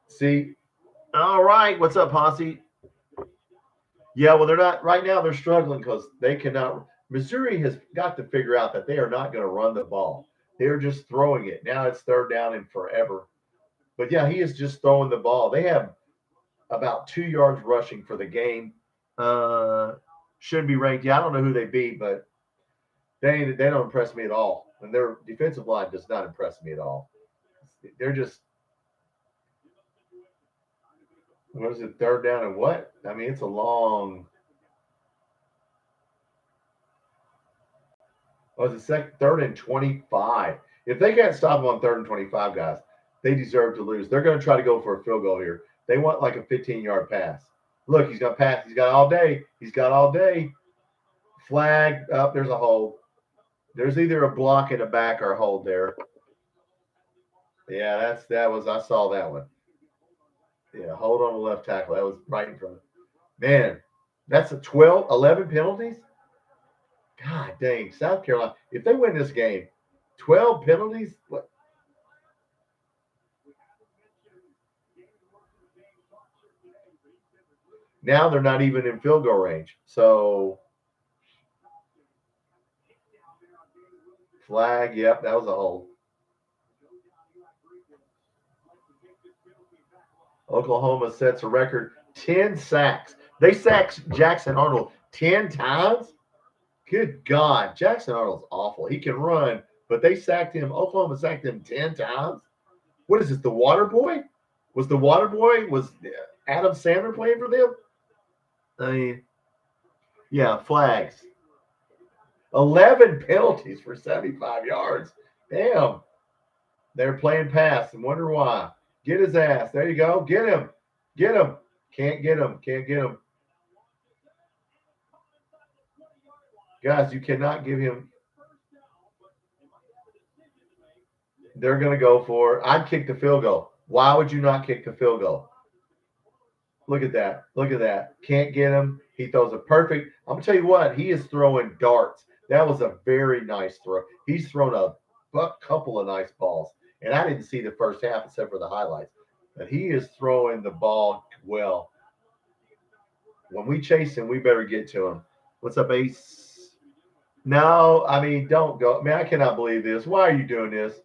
see. All right. What's up, Posse? Yeah, well, they're not right now. They're struggling because they cannot. Missouri has got to figure out that they are not going to run the ball. They're just throwing it. Now it's 3rd down and forever. But yeah, he is just throwing the ball. They have about 2 yards rushing for the game. Should be ranked. Yeah, I don't know who they beat, but they don't impress me at all. And their defensive line does not impress me at all. They're just, what is it, 3rd down and what? I mean, it's a long. Was it 3rd and 25? If they can't stop them on 3rd and 25, guys, they deserve to lose. They're going to try to go for a field goal here. They want like a 15-yard pass. Look, he's going to pass. He's got all day. He's got all day. Flag up. There's a hold. There's either a block in the back or a hold there. Yeah, I saw that one. Yeah, hold on the left tackle. That was right in front of. Man, that's a 11 penalties. God dang, South Carolina. If they win this game, 12 penalties. What? Now they're not even in field goal range. So flag, yep, that was a hold. Oklahoma sets a record 10 sacks. They sacked Jackson Arnold 10 times. Good God. Jackson Arnold's awful. He can run, but they sacked him. Oklahoma sacked him 10 times. What is this, the water boy? Was Adam Sandler playing for them? I mean, yeah, flags. 11 penalties for 75 yards. Damn. They're playing pass and wonder why. Get his ass. There you go. Get him. Get him. Can't get him. Can't get him. Guys, you cannot give him. They're going to go for, I'd kick the field goal. Why would you not kick the field goal? Look at that. Look at that. Can't get him. He throws a perfect. I'm going to tell you what, he is throwing darts. That was a very nice throw. He's thrown a couple of nice balls. And I didn't see the first half except for the highlights. But he is throwing the ball well. When we chase him, we better get to him. What's up, Ace? No, I mean, don't go. Man, I cannot believe this. Why are you doing this?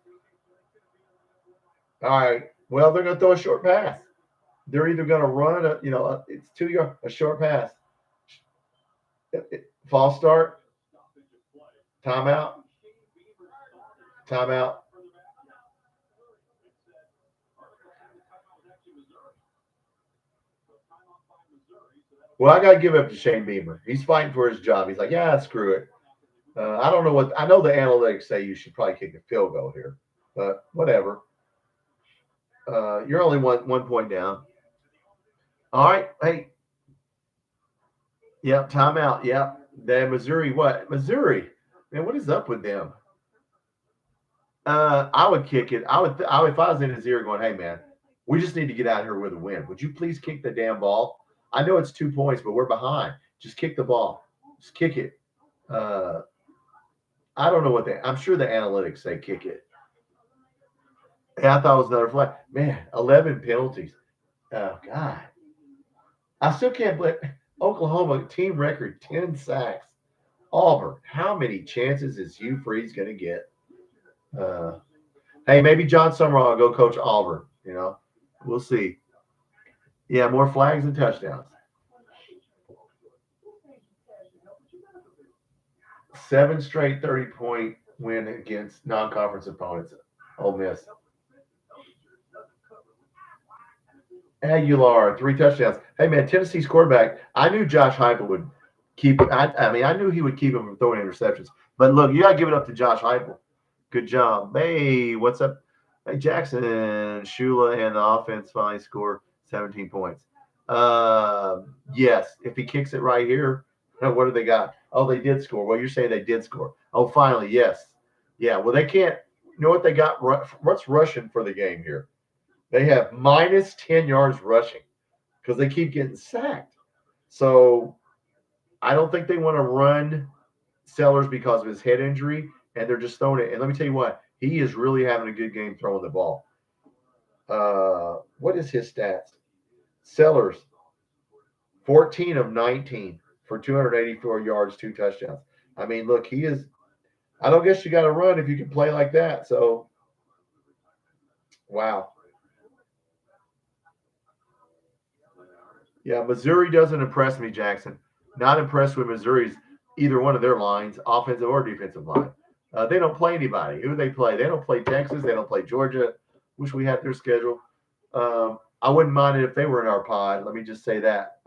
All right. Well, they're going to throw a short pass. They're either going to run it's 2 yards, a short pass. False start. Timeout. Timeout. Well, I got to give it up to Shane Beamer. He's fighting for his job. He's like, yeah, screw it. I don't know what – I know the analytics say you should probably kick a field goal here, but whatever. You're only one point down. All right. Hey. Yep, timeout. Yep. Then Missouri, what? Missouri. Man, what is up with them? I would kick it. I would if I was in his ear going, hey, man, we just need to get out of here with a win. Would you please kick the damn ball? I know it's 2 points, but we're behind. Just kick the ball. Just kick it. I don't know what I'm sure the analytics say kick it. And I thought it was another flag. Man, 11 penalties. Oh, God. I still can't believe Oklahoma team record 10 sacks. Auburn, how many chances is Hugh Freeze going to get? Hey, maybe John Summerall will go coach Auburn. We'll see. Yeah, more flags and touchdowns. 7 straight 30-point win against non-conference opponents. Ole Miss. Aguilar, 3 touchdowns. Hey, man, Tennessee's quarterback, I knew Josh Heupel would keep – I knew he would keep him from throwing interceptions. But, look, you got to give it up to Josh Heupel. Good job. Hey, what's up? Hey, Jackson, Shula, and the offense finally score 17 points. Yes, if he kicks it right here, what do they got? Oh, they did score. Well, you're saying they did score. Oh, finally, yes. Yeah, well, they can't – you know what they got? What's rushing for the game here? They have minus 10 yards rushing because they keep getting sacked. So I don't think they want to run Sellers because of his head injury, and they're just throwing it. And let me tell you what, he is really having a good game throwing the ball. What is his stats? Sellers, 14 of 19 for 284 yards, 2 touchdowns. I mean, look, he is – I don't guess you got to run if you can play like that. So, wow. Yeah, Missouri doesn't impress me, Jackson. Not impressed with Missouri's either one of their lines, offensive or defensive line. They don't play anybody. Who do they play? They don't play Texas. They don't play Georgia. Wish we had their schedule. I wouldn't mind it if they were in our pod. Let me just say that.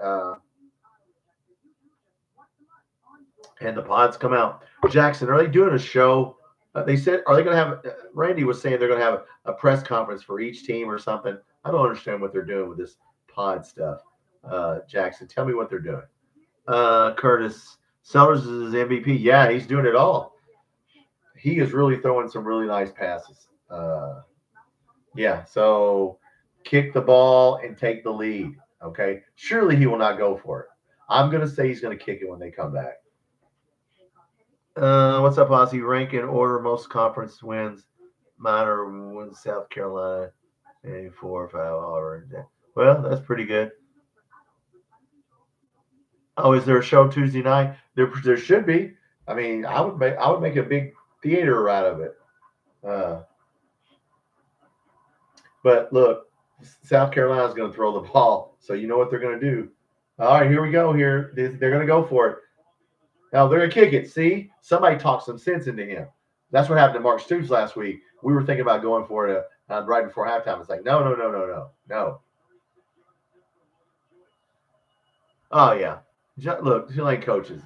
And the pods come out. Jackson, are they doing a show? They said, are they going to have – Randy was saying they're going to have a press conference for each team or something. I don't understand what they're doing with this pod stuff. Jackson, tell me what they're doing. Curtis, Sellers is his MVP. Yeah, he's doing it all. He is really throwing some really nice passes. Yeah, so kick the ball and take the lead, okay? Surely he will not go for it. I'm going to say he's going to kick it when they come back. What's up, Ozzy? Rank in order most conference wins. Mine are wins South Carolina, 4 or 5 Auburn. Well, that's pretty good. Oh, is there a show Tuesday night? There should be. I mean, I would make a big theater out of it. But look, South Carolina's going to throw the ball, so you know what they're going to do. All right, here we go. Here they're going to go for it. Now they're going to kick it. See, somebody talked some sense into him. That's what happened to Mark Stoops last week. We were thinking about going for it right before halftime. It's like no. Oh yeah. Look, like coaches.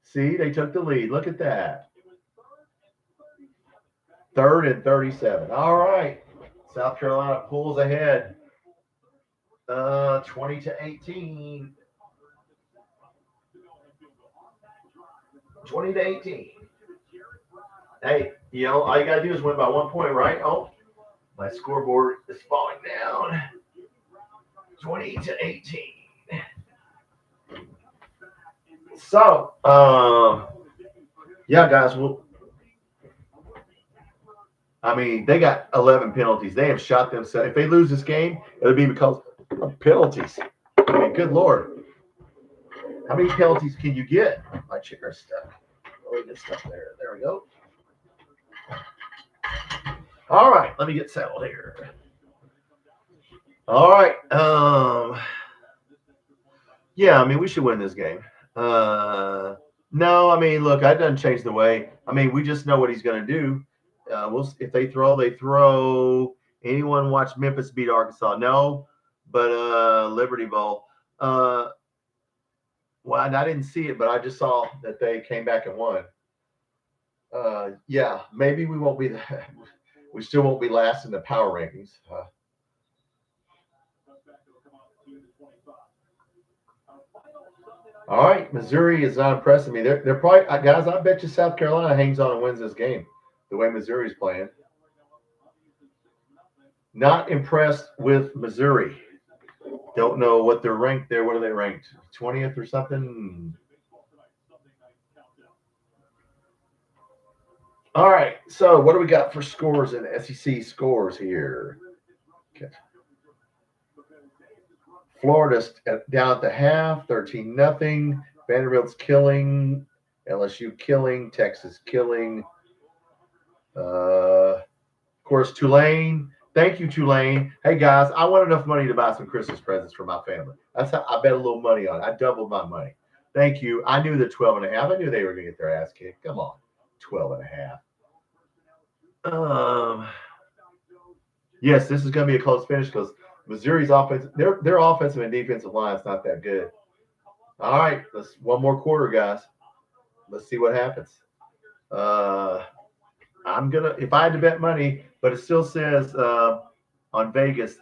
See, they took the lead. Look at that. 3rd and 37. All right. South Carolina pulls ahead. 20-18. 20-18. Hey, all you got to do is win by 1 point, right? Oh, my scoreboard is falling down. 20-18. So, yeah, guys, they got 11 penalties. They have shot themselves. If they lose this game, it'll be because of penalties. I mean, good Lord. How many penalties can you get? My chair is stuck. Oh, get stuck there. There we go. All right, let me get settled here. All right. Yeah, we should win this game. No, look, that doesn't change the way. We just know what he's going to do. If they throw, they throw. Anyone watch Memphis beat Arkansas? No, but Liberty Bowl. Well, I didn't see it, but I just saw that they came back and won. Yeah, maybe we won't be. We still won't be last in the power rankings. All right, Missouri is not impressing me. They're probably guys. I bet you South Carolina hangs on and wins this game. The way Missouri's playing. Not impressed with Missouri. Don't know what they're ranked there. What are they ranked? 20th or something? All right. So what do we got for scores in SEC scores here? Okay. Florida's down at the half, 13-0. Vanderbilt's killing. LSU killing. Texas killing. Of course, Tulane. Thank you, Tulane. Hey, guys, I want enough money to buy some Christmas presents for my family. That's how I bet a little money on it. I doubled my money. Thank you. I knew the 12.5. I knew they were going to get their ass kicked. Come on. 12.5. Yes, this is going to be a close finish because Missouri's offense, their offensive and defensive line is not that good. All right, let's one more quarter, guys. Let's see what happens. I'm gonna, if I had to bet money, but it still says on Vegas,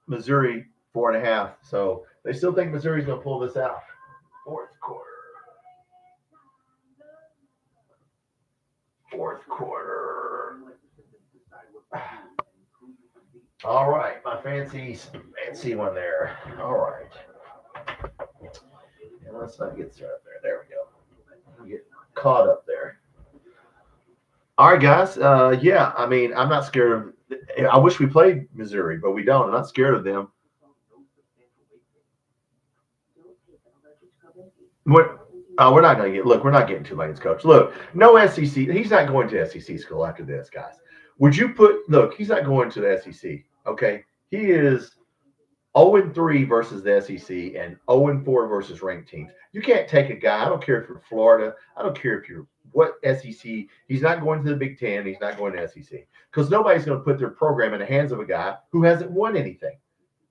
Missouri 4.5. So they still think Missouri's gonna pull this out. Fourth quarter. All right, my fancy one there. All right. And let's not get started there. There we go. Get caught up there. All right, guys. Yeah, I mean, I'm not scared of. I wish we played Missouri, but we don't. I'm not scared of them. We're not going to get. Look, we're not getting Tulane's coach. Look, no SEC. He's not going to SEC school after this, guys. Would you put? Look, he's not going to the SEC. Okay, he is 0-3 versus the SEC and 0-4 versus ranked teams. You can't take a guy. I don't care if you're Florida. I don't care if you're what SEC. He's not going to the Big Ten. He's not going to SEC because nobody's going to put their program in the hands of a guy who hasn't won anything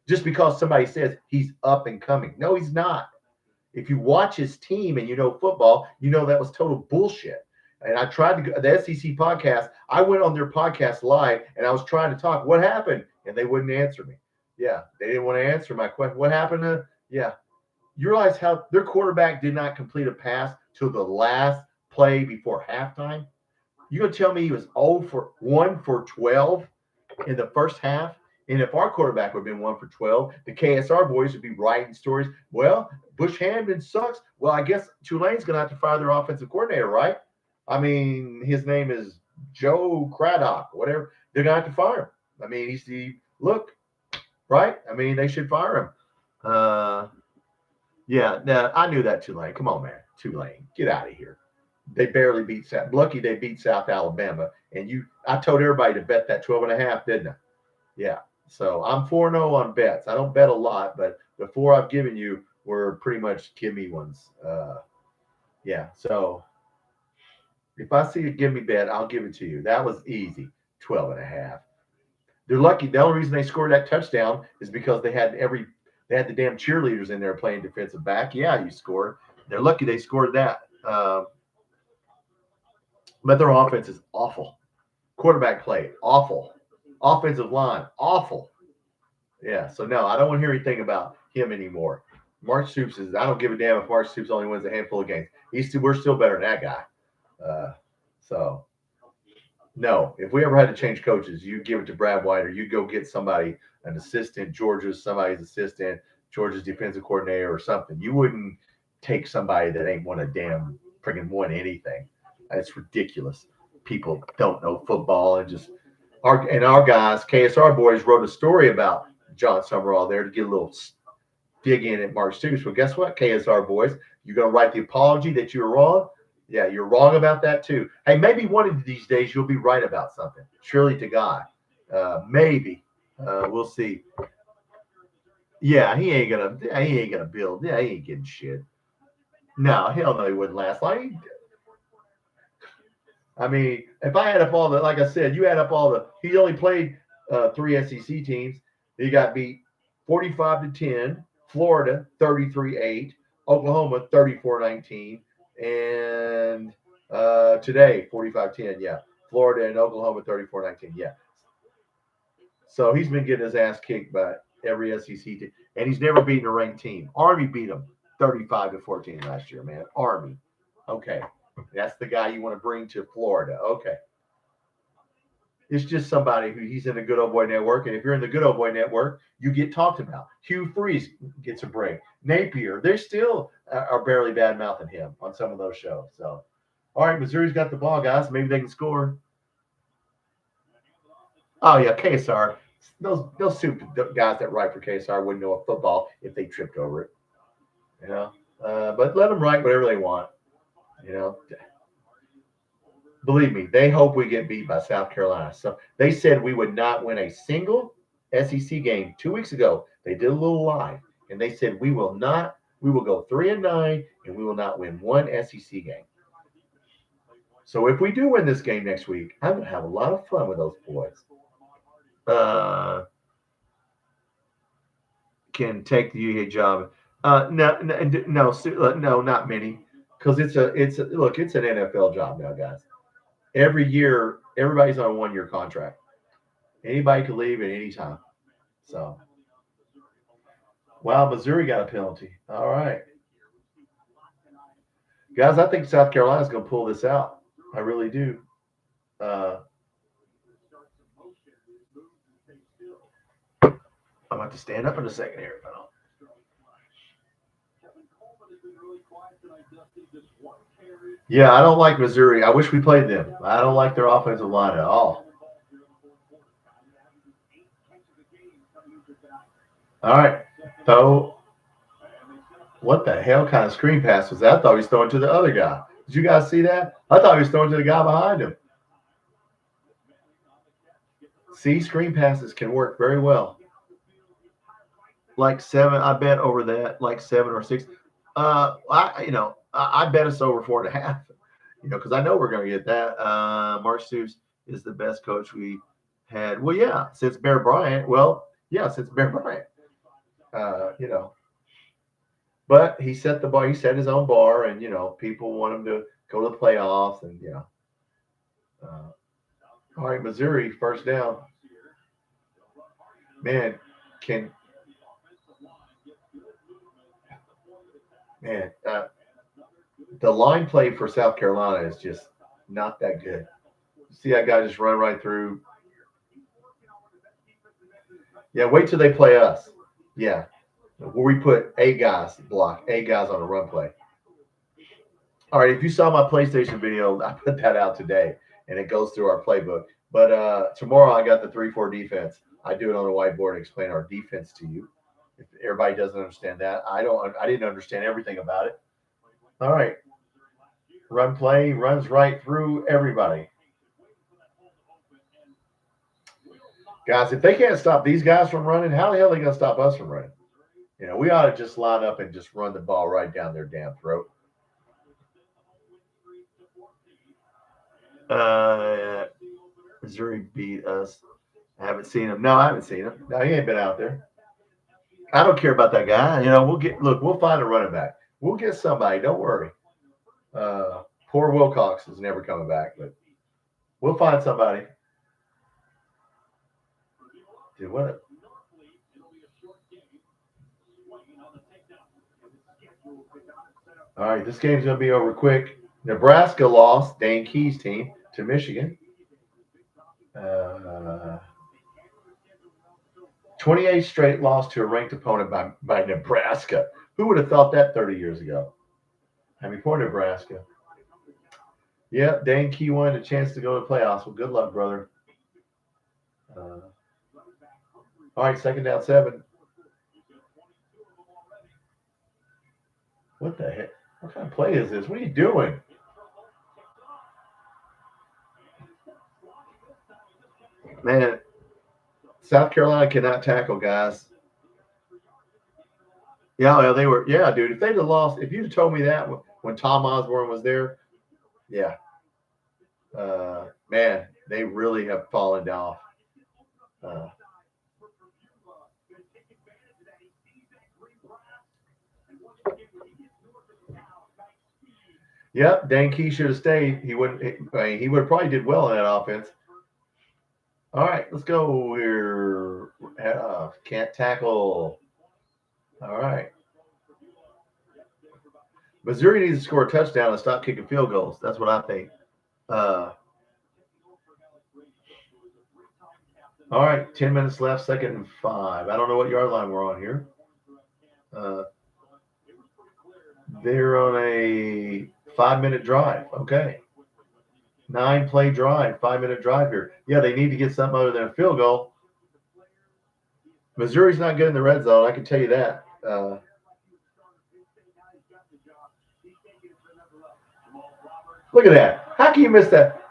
just because somebody says he's up and coming. No, he's not. If you watch his team and you know football, you know that was total bullshit. And I tried to go the SEC podcast. I went on their podcast live and I was trying to talk. What happened? And they wouldn't answer me. Yeah, they didn't want to answer my question. What happened to? Yeah, you realize how their quarterback did not complete a pass till the last play before halftime? You gonna tell me he was 1 for 12 in the first half? And if our quarterback would have been 1 for 12, the KSR boys would be writing stories. Well, Bush Hamden sucks. Well, I guess Tulane's gonna have to fire their offensive coordinator, right? I mean, his name is Joe Craddock, whatever. They're gonna have to fire him. I mean, he's the look. Right? I mean, they should fire him. Yeah, no, I knew that Tulane. Come on, man. Tulane, get out of here. They barely beat South. Lucky they beat South Alabama. And I told everybody to bet that 12.5, didn't I? Yeah. So I'm 4-0 on bets. I don't bet a lot, but the 4 I've given you were pretty much give me ones. Yeah. So if I see a give me bet, I'll give it to you. That was easy. 12.5. They're lucky. The only reason they scored that touchdown is because they had the damn cheerleaders in there playing defensive back. Yeah, you scored. They're lucky they scored that. But their offense is awful. Quarterback play, awful. Offensive line, awful. Yeah, so no, I don't want to hear anything about him anymore. Mark Stoops I don't give a damn if Mark Stoops only wins a handful of games. We're still better than that guy. So no, if we ever had to change coaches, you give it to Brad White, or you go get somebody, an assistant, somebody's assistant, Georgia's defensive coordinator or something. You wouldn't take somebody that ain't won a damn friggin' won anything. It's ridiculous. People don't know football and just our guys, KSR boys, wrote a story about John Summerall there to get a little dig in at Mark Stoops. Well, guess what, KSR boys? You're going to write the apology that you were wrong? Yeah, you're wrong about that too. Hey, maybe one of these days you'll be right about something. Surely to God. Maybe. We'll see. Yeah, he ain't gonna build. Yeah, he ain't getting shit. No, hell no, he wouldn't last long. I mean, if I add up all the, like I said, you add up all the, he only played 3 SEC teams. He got beat 45-10, Florida 33-8, Oklahoma 34-19, and today 45-10. Yeah, Florida and Oklahoma 34-19. Yeah. So he's been getting his ass kicked by every SEC team, and he's never beaten a ranked team. Army beat him 35-14 last year, man. Army. Okay. That's the guy you want to bring to Florida. Okay. It's just somebody he's in the Good Old Boy Network. And if you're in the Good Old Boy Network, you get talked about. Hugh Freeze gets a break. Napier, they still are barely bad-mouthing him on some of those shows. So, all right, Missouri's got the ball, guys. Maybe they can score. Oh, yeah, KSR. Those stupid guys that write for KSR wouldn't know a football if they tripped over it. You know? But let them write whatever they want. You know, believe me, they hope we get beat by South Carolina. So they said we would not win a single SEC game 2 weeks ago. They did a little live, and they said we will not. We will go 3-9, and we will not win one SEC game. So if we do win this game next week, I'm going to have a lot of fun with those boys. Can take the UA job. No, not many, because it's an NFL job now, guys. Every year, everybody's on a 1-year contract. Anybody can leave at any time. So, wow, Missouri got a penalty. All right, guys, I think South Carolina's going to pull this out. I really do. I'm about to stand up in a second here. Yeah, I don't like Missouri. I wish we played them. I don't like their offensive line at all. All right. So, what the hell kind of screen pass was that? I thought he was throwing to the other guy. Did you guys see that? I thought he was throwing to the guy behind him. See, screen passes can work very well. Like 7, I bet over that, like 7 or 6. I bet us over 4.5. Because I know we're going to get that. Mark Stoops is the best coach we had. Well, yeah, since Bear Bryant. Since Bear Bryant. But he set the bar. He set his own bar, and people want him to go to the playoffs, and all right, Missouri, first down. Man, the line play for South Carolina is just not that good. See that guy just run right through. Yeah, wait till they play us. Yeah, where we put 8 guys block, 8 guys on a run play. All right, if you saw my PlayStation video, I put that out today, and it goes through our playbook. But tomorrow I got the 3-4 defense. I do it on a whiteboard and explain our defense to you. If everybody doesn't understand that, I didn't understand everything about it. All right, run play runs right through everybody. Guys, if they can't stop these guys from running, how the hell are they going to stop us from running? We ought to just line up and just run the ball right down their damn throat. Missouri beat us. I haven't seen him. No, I haven't seen him. No, he ain't been out there. I don't care about that guy. We'll find a running back. We'll get somebody. Don't worry. Poor Wilcox is never coming back, but we'll find somebody. Dude, what? All right, this game's going to be over quick. Nebraska lost, Dane Key's team, to Michigan. 28 straight loss to a ranked opponent by Nebraska. Who would have thought that 30 years ago? Poor Nebraska. Yeah, Dane Key wanted a chance to go to the playoffs. Well, good luck, brother. All right, second down 7. What the heck? What kind of play is this? What are you doing? Man, South Carolina cannot tackle, guys. Yeah, they were. Yeah, dude. If they'd have lost, if you'd have told me that when Tom Osborne was there, yeah. Man, they really have fallen off. Yep, Dane Key should have stayed. He wouldn't. He would have probably did well in that offense. All right, let's go. We're can't tackle. All right. Missouri needs to score a touchdown and stop kicking field goals. That's what I think. All right, 10 minutes left, 2nd and 5. I don't know what yard line we're on here. They're on a 5-minute drive. Okay. 9-play drive, 5-minute drive here. Yeah, they need to get something other than a field goal. Missouri's not good in the red zone. I can tell you that. Look at that. How can you miss that?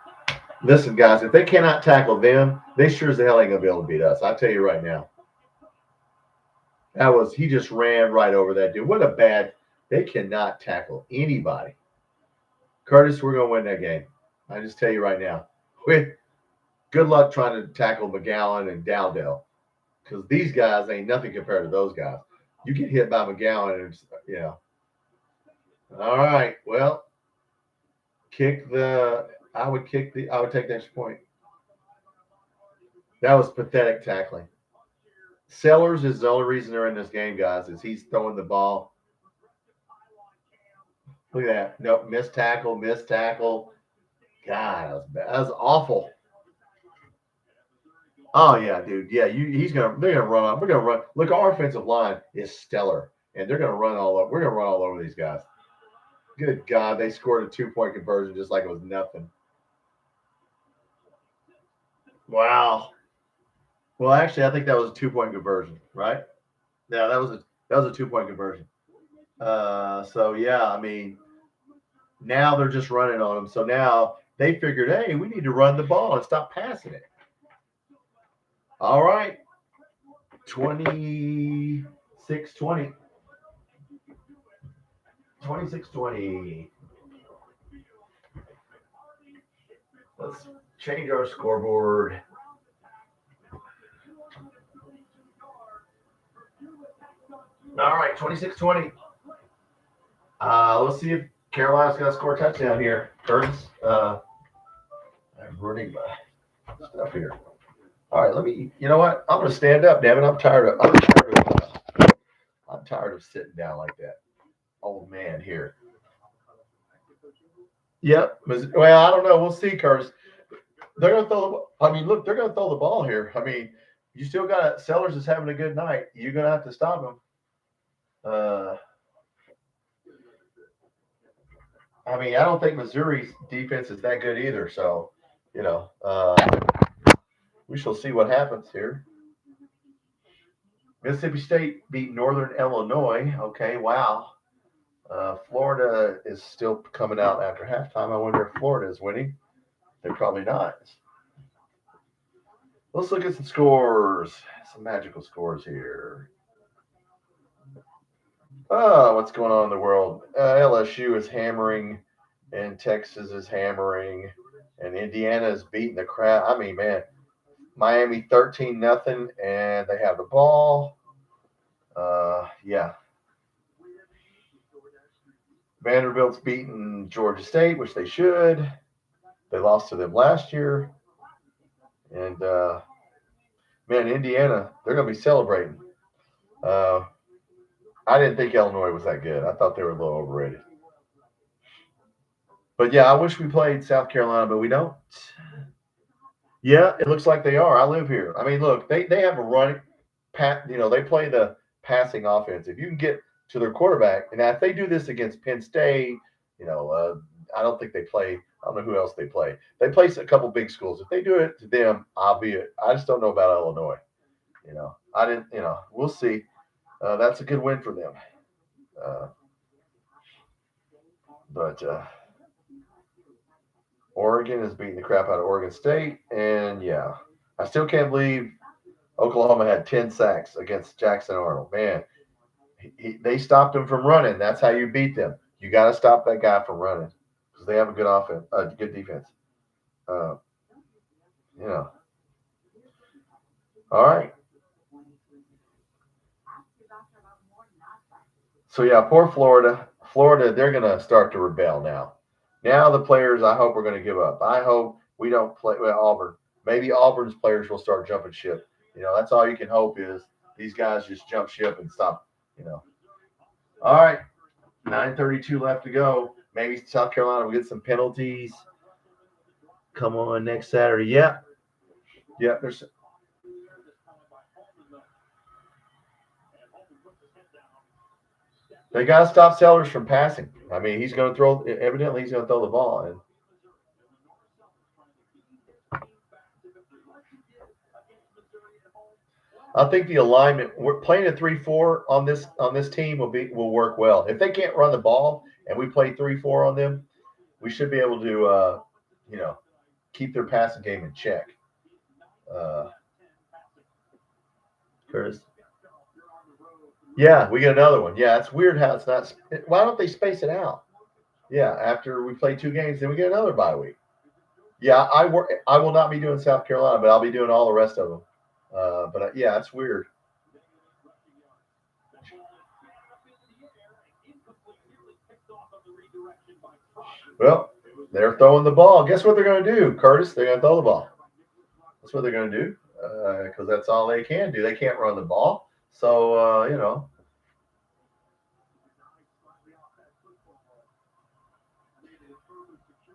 Listen, guys, if they cannot tackle them, they sure as the hell ain't going to be able to beat us. I'll tell you right now. He just ran right over that dude. What a bad, they cannot tackle anybody. Curtis, we're going to win that game. I just tell you right now, good luck trying to tackle McGowan and Dowdell, because these guys ain't nothing compared to those guys. You get hit by McGowan, and yeah. All right, well, I would take the extra point. That was pathetic tackling. Sellers is the only reason they're in this game, guys, is he's throwing the ball. Look at that. Nope, missed tackle. God, that was awful. Oh yeah, dude. Yeah, they're gonna run on. We're gonna run. Look, our offensive line is stellar, and they're gonna run all over. We're gonna run all over these guys. Good God, they scored a 2-point conversion just like it was nothing. Wow. Well, actually, I think that was a 2-point conversion, right? Yeah, that was a 2-point conversion. So yeah, I mean, now they're just running on them. So now they figured, hey, we need to run the ball and stop passing it. All right. 26-20. 26-20. Let's change our scoreboard. All right, 26-20. Let's see if Carolina's going to score a touchdown here. Curtis, I'm running my stuff here. All right, you know what? I'm going to stand up, damn it. I'm tired of sitting down like that. Old man here. Yep. Well, I don't know. We'll see, Curtis. They're going to they're going to throw the ball here. I mean, you still got Sellers is having a good night. You're going to have to stop him. I mean, I don't think Missouri's defense is that good either. So, we shall see what happens here. Mississippi State beat Northern Illinois. Okay, wow. Florida is still coming out after halftime. I wonder if Florida is winning. They're probably not. Let's look at some scores. Some magical scores here. Oh, what's going on in the world? LSU is hammering, and Texas is hammering, and Indiana is beating the crap. I mean, man, Miami 13-0, and they have the ball. Yeah. Vanderbilt's beating Georgia State, which they should. They lost to them last year. And, man, Indiana, they're going to be celebrating. I didn't think Illinois was that good. I thought they were a little overrated. But, yeah, I wish we played South Carolina, but we don't. Yeah, it looks like they are. I live here. I mean, look, they have a running they play the passing offense. If you can get to their quarterback, and if they do this against Penn State, I don't think they play. I don't know who else they play. They play a couple big schools. If they do it to them, I just don't know about Illinois. I didn't. We'll see. That's a good win for them. But Oregon is beating the crap out of Oregon State, and yeah, I still can't believe Oklahoma had 10 sacks against Jackson Arnold. Man, they stopped him from running. That's how you beat them. You got to stop that guy from running because they have a good offense, good defense. All right. So yeah, poor Florida. Florida, they're going to start to rebel now. Now the players, I hope, are going to give up. I hope we don't play with Auburn. Maybe Auburn's players will start jumping ship. That's all you can hope is these guys just jump ship and stop. All right, 9:32 left to go. Maybe South Carolina will get some penalties. Come on, next Saturday. Yeah. There's. They got to stop Sellers from passing. I mean, he's going to throw. Evidently, he's going to throw the ball. And I think the alignment. We're playing a 3-4 on this team will work well. If they can't run the ball and we play 3-4 on them, we should be able to, keep their passing game in check. Curtis. Yeah, we get another one. Yeah, it's weird how it's not. Why don't they space it out? Yeah, after we play 2 games, then we get another bye week. Yeah, I will not be doing South Carolina, but I'll be doing all the rest of them. But yeah, that's weird. Well, they're throwing the ball. Guess what they're going to do, Curtis? They're going to throw the ball. That's what they're going to do because that's all they can do. They can't run the ball. So,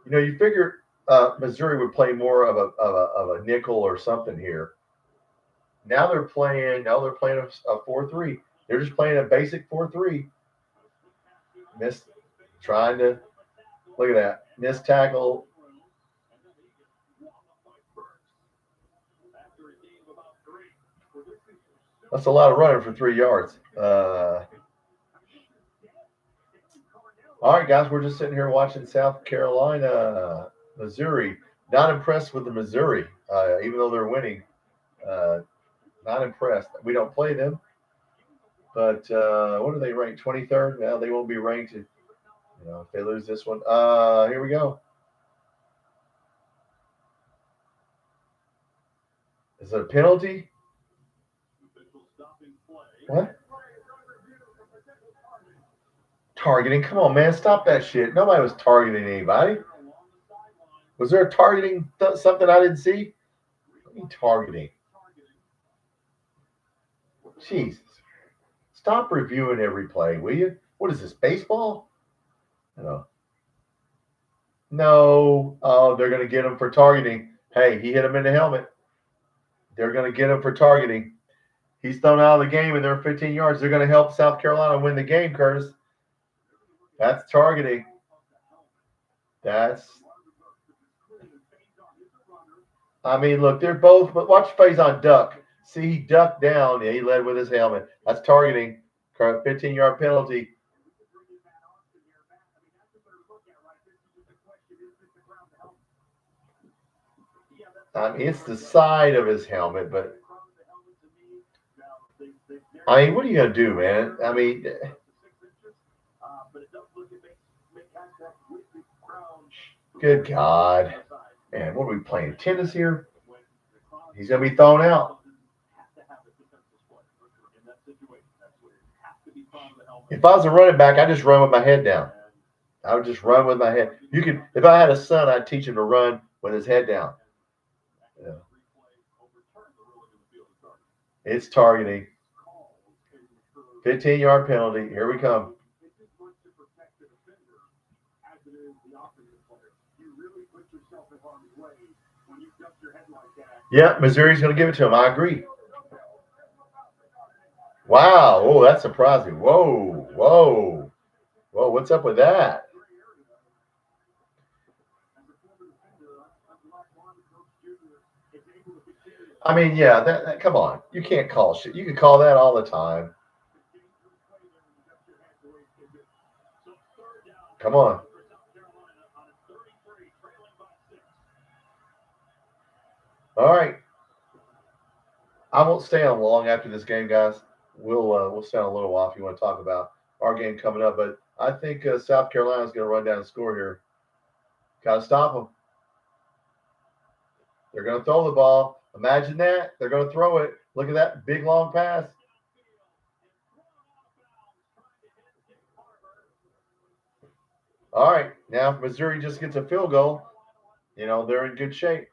you figure Missouri would play more of a nickel or something here. Now they're playing. Now they're playing a 4-3. They're just playing a basic 4-3. Miss, trying to look at that miss tackle. That's a lot of running for 3 yards. All right, guys, we're just sitting here watching South Carolina, Missouri. Not impressed with the Missouri, even though they're winning. Not impressed. We don't play them, but what are they ranked? 23rd. Now they won't be ranked. If they lose this one. Here we go. Is it a penalty? What? Targeting? Come on, man, stop that shit. Nobody was targeting anybody. Was there a targeting something I didn't see? What are you targeting? Jesus. Stop reviewing every play, will you? What is this, baseball? No. No. Oh, they're going to get him for targeting. Hey, he hit him in the helmet. They're going to get him for targeting. He's thrown out of the game and they're 15 yards. They're going to help South Carolina win the game, Curtis. That's targeting. I mean, look, they're both, but watch phase on duck. See, he ducked down. Yeah, he led with his helmet. That's targeting. 15-yard penalty. I mean, it's the side of his helmet, but I mean, what are you going to do, man? I mean, good God. Man, what are we playing? Tennis here? He's going to be thrown out. If I was a running back, I'd just run with my head down. I would just run with my head. If I had a son, I'd teach him to run with his head down. Yeah. It's targeting. 15-yard penalty. Here we come. Yeah, Missouri's going to give it to him. I agree. Wow. Oh, that's surprising. Whoa. Whoa. Whoa. What's up with that? I mean, yeah, that come on. You can't call shit. You can call that all the time. Come on. All right. I won't stay on long after this game, guys. We'll stay on a little while if you want to talk about our game coming up. But I think South Carolina's going to run down and score here. Got to stop them. They're going to throw the ball. Imagine that. They're going to throw it. Look at that big long pass. All right. Now, if Missouri just gets a field goal, they're in good shape.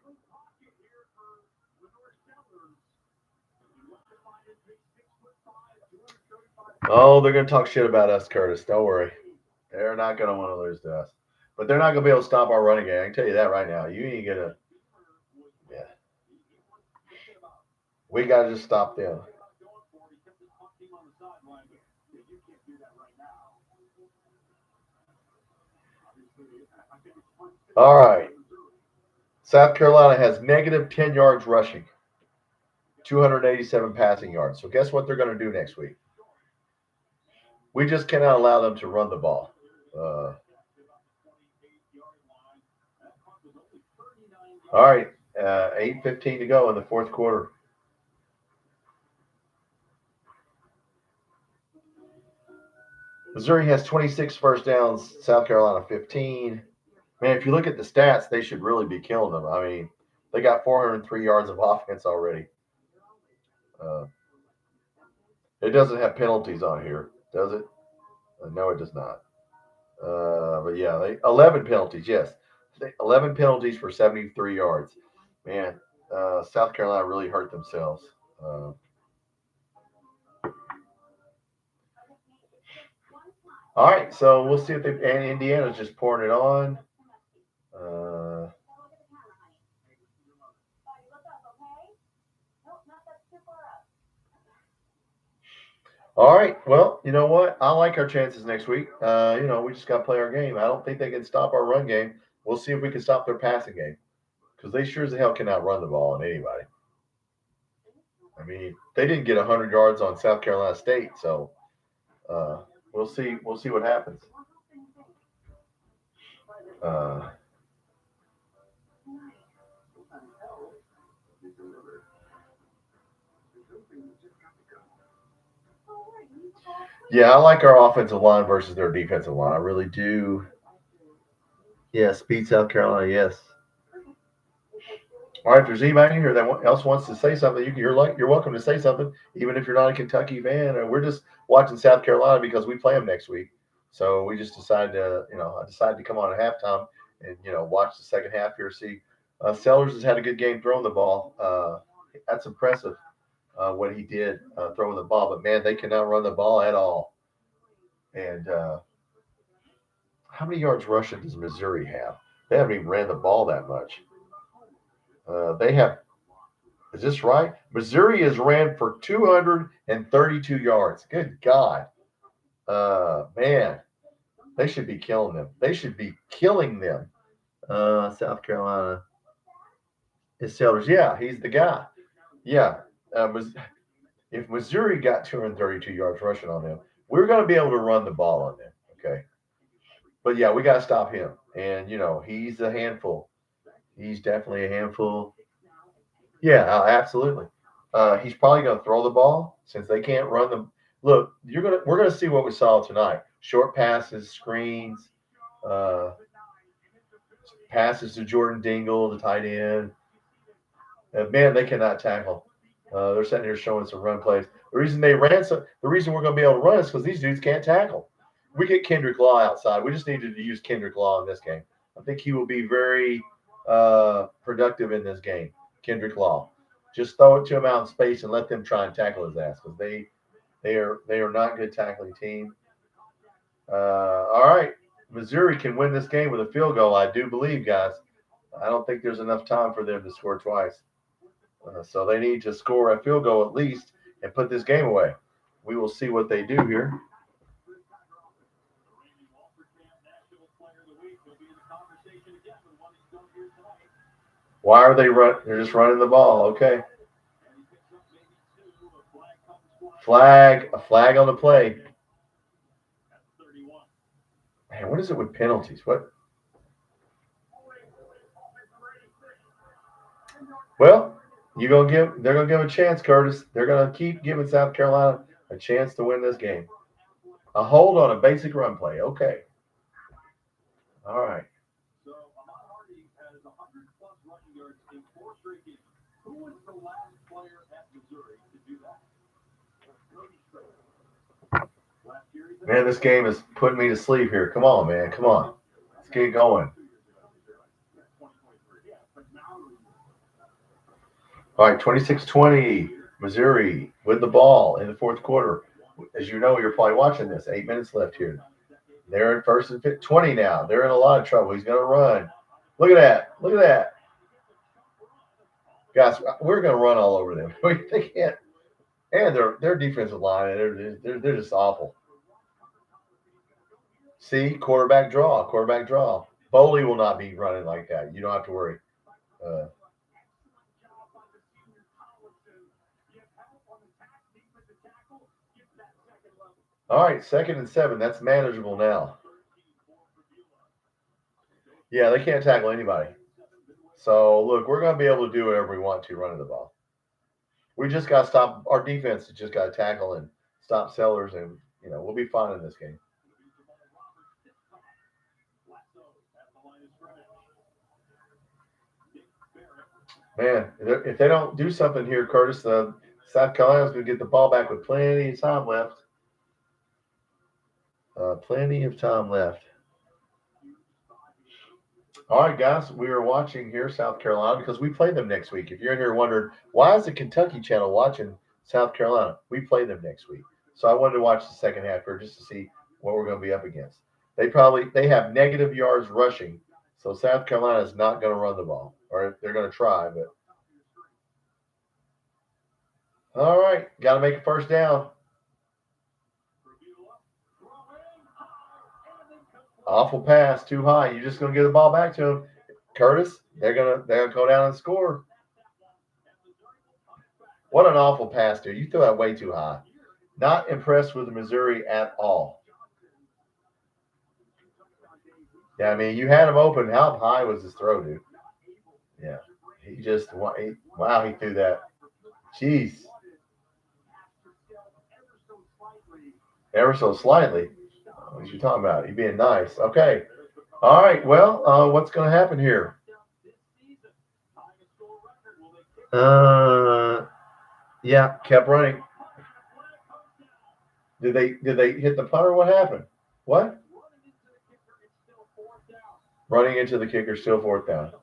Oh, they're going to talk shit about us, Curtis. Don't worry. They're not going to want to lose to us. But they're not going to be able to stop our running game. I can tell you that right now. You ain't going to. Yeah. We got to just stop them. All right. South Carolina has negative 10 yards rushing, 287 passing yards. So guess what they're going to do next week? We just cannot allow them to run the ball. 8:15 to go in the fourth quarter. Missouri has 26 first downs, South Carolina 15. Man, if you look at the stats, they should really be killing them. I mean, they got 403 yards of offense already. It doesn't have penalties on here, does it? No, it does not. But yeah, 11 penalties. Yes, 11 penalties for 73 yards. Man, South Carolina really hurt themselves. All right, so we'll see if and Indiana's just pouring it on. All right. Well, you know what? I like our chances next week. We just got to play our game. I don't think they can stop our run game. We'll see if we can stop their passing game because they sure as hell cannot run the ball on anybody. I mean, they didn't get 100 yards on South Carolina State, so we'll see. We'll see what happens. Yeah, I like our offensive line versus their defensive line. I really do. Yes, beat South Carolina. Yes. All right, if there's anybody in here that else wants to say something, you're welcome to say something, even if you're not a Kentucky fan. And we're just watching South Carolina because we play them next week. So we just decided to, I decided to come on at halftime and watch the second half here. See, Sellers has had a good game throwing the ball. That's impressive what he did throwing the ball. But man, they cannot run the ball at all. And how many yards rushing does Missouri have? They haven't even ran the ball that much. They have. Is this right? Missouri has ran for 232 yards. Good God. Man, they should be killing them. They should be killing them. South Carolina is Sellers. Yeah, he's the guy. Yeah. If Missouri got 232 yards rushing on them, we're going to be able to run the ball on them. Okay. But yeah, we got to stop him. And, he's a handful. He's definitely a handful. Yeah, absolutely. He's probably going to throw the ball since they can't run them. Look, we're gonna see what we saw tonight: short passes, screens, passes to Jordan Dingle, the tight end. Man, they cannot tackle. They're sitting here showing some run plays. The reason we're going to be able to run is because these dudes can't tackle. We get Kendrick Law outside. We just needed to use Kendrick Law in this game. I think he will be very productive in this game. Kendrick Law. Just throw it to him out in space and let them try and tackle his ass because they are not a good tackling team. All right, Missouri can win this game with a field goal. I do believe, guys. I don't think there's enough time for them to score twice. So they need to score a field goal at least and put this game away. We will see what they do here. Why are they run? They're just running the ball. Okay. A flag on the play. Man, what is it with penalties? What? Well, they're gonna give a chance, Curtis. They're gonna keep giving South Carolina a chance to win this game. A hold on a basic run play. Okay. All right. Man, this game is putting me to sleep here. Come on, man. Come on. Let's get going. All right, 26-20, Missouri with the ball in the fourth quarter. As you know, you're probably watching this. 8 minutes left here. They're in first and 20 now. They're in a lot of trouble. He's going to run. Look at that. Look at that. Guys, we're going to run all over them. They can't. And their defensive line, they're just awful. See, quarterback draw. Boley will not be running like that. You don't have to worry. All right, 2nd and 7. That's manageable now. Yeah, they can't tackle anybody. So, look, we're going to be able to do whatever we want to running the ball. We just got to stop our defense. Just got to tackle and stop Sellers, and we'll be fine in this game. Man, if they don't do something here, Curtis, South Carolina's going to get the ball back with plenty of time left. Plenty of time left. All right, guys, we are watching here South Carolina because we play them next week. If you're in here wondering, why is the Kentucky channel watching South Carolina? We play them next week. So I wanted to watch the second half here just to see what we're going to be up against. They have negative yards rushing. So South Carolina is not going to run the ball, or they're going to try, but all right, got to make a first down. Awful pass, too high. You're just going to give the ball back to him, Curtis. They're gonna go down and score. What an awful pass, dude! You threw that way too high. Not impressed with Missouri at all. Yeah, I mean, you had him open. How high was his throw, dude? Yeah, he just wow, he threw that. Jeez, ever so slightly. What are you talking about? He being nice. Okay. All right. Well, what's going to happen here? Yeah, kept running. Did they hit the punter? What happened? What? Running into the kicker, still fourth down.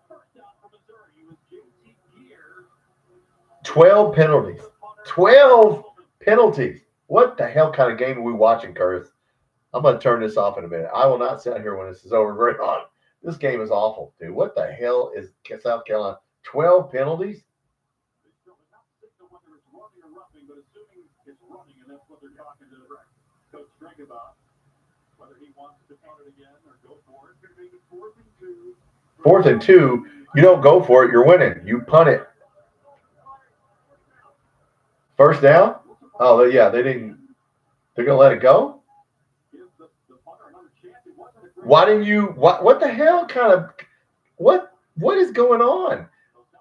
12 penalties. 12 penalties. What the hell kind of game are we watching, Curtis? I'm going to turn this off in a minute. I will not sit here when this is over very long. This game is awful, dude. What the hell is South Carolina? 12 penalties? Fourth and two. You don't go for it. You're winning. You punt it. First down? Oh, yeah, they didn't. They're going to let it go? Why didn't you? What the hell kind of what is going on?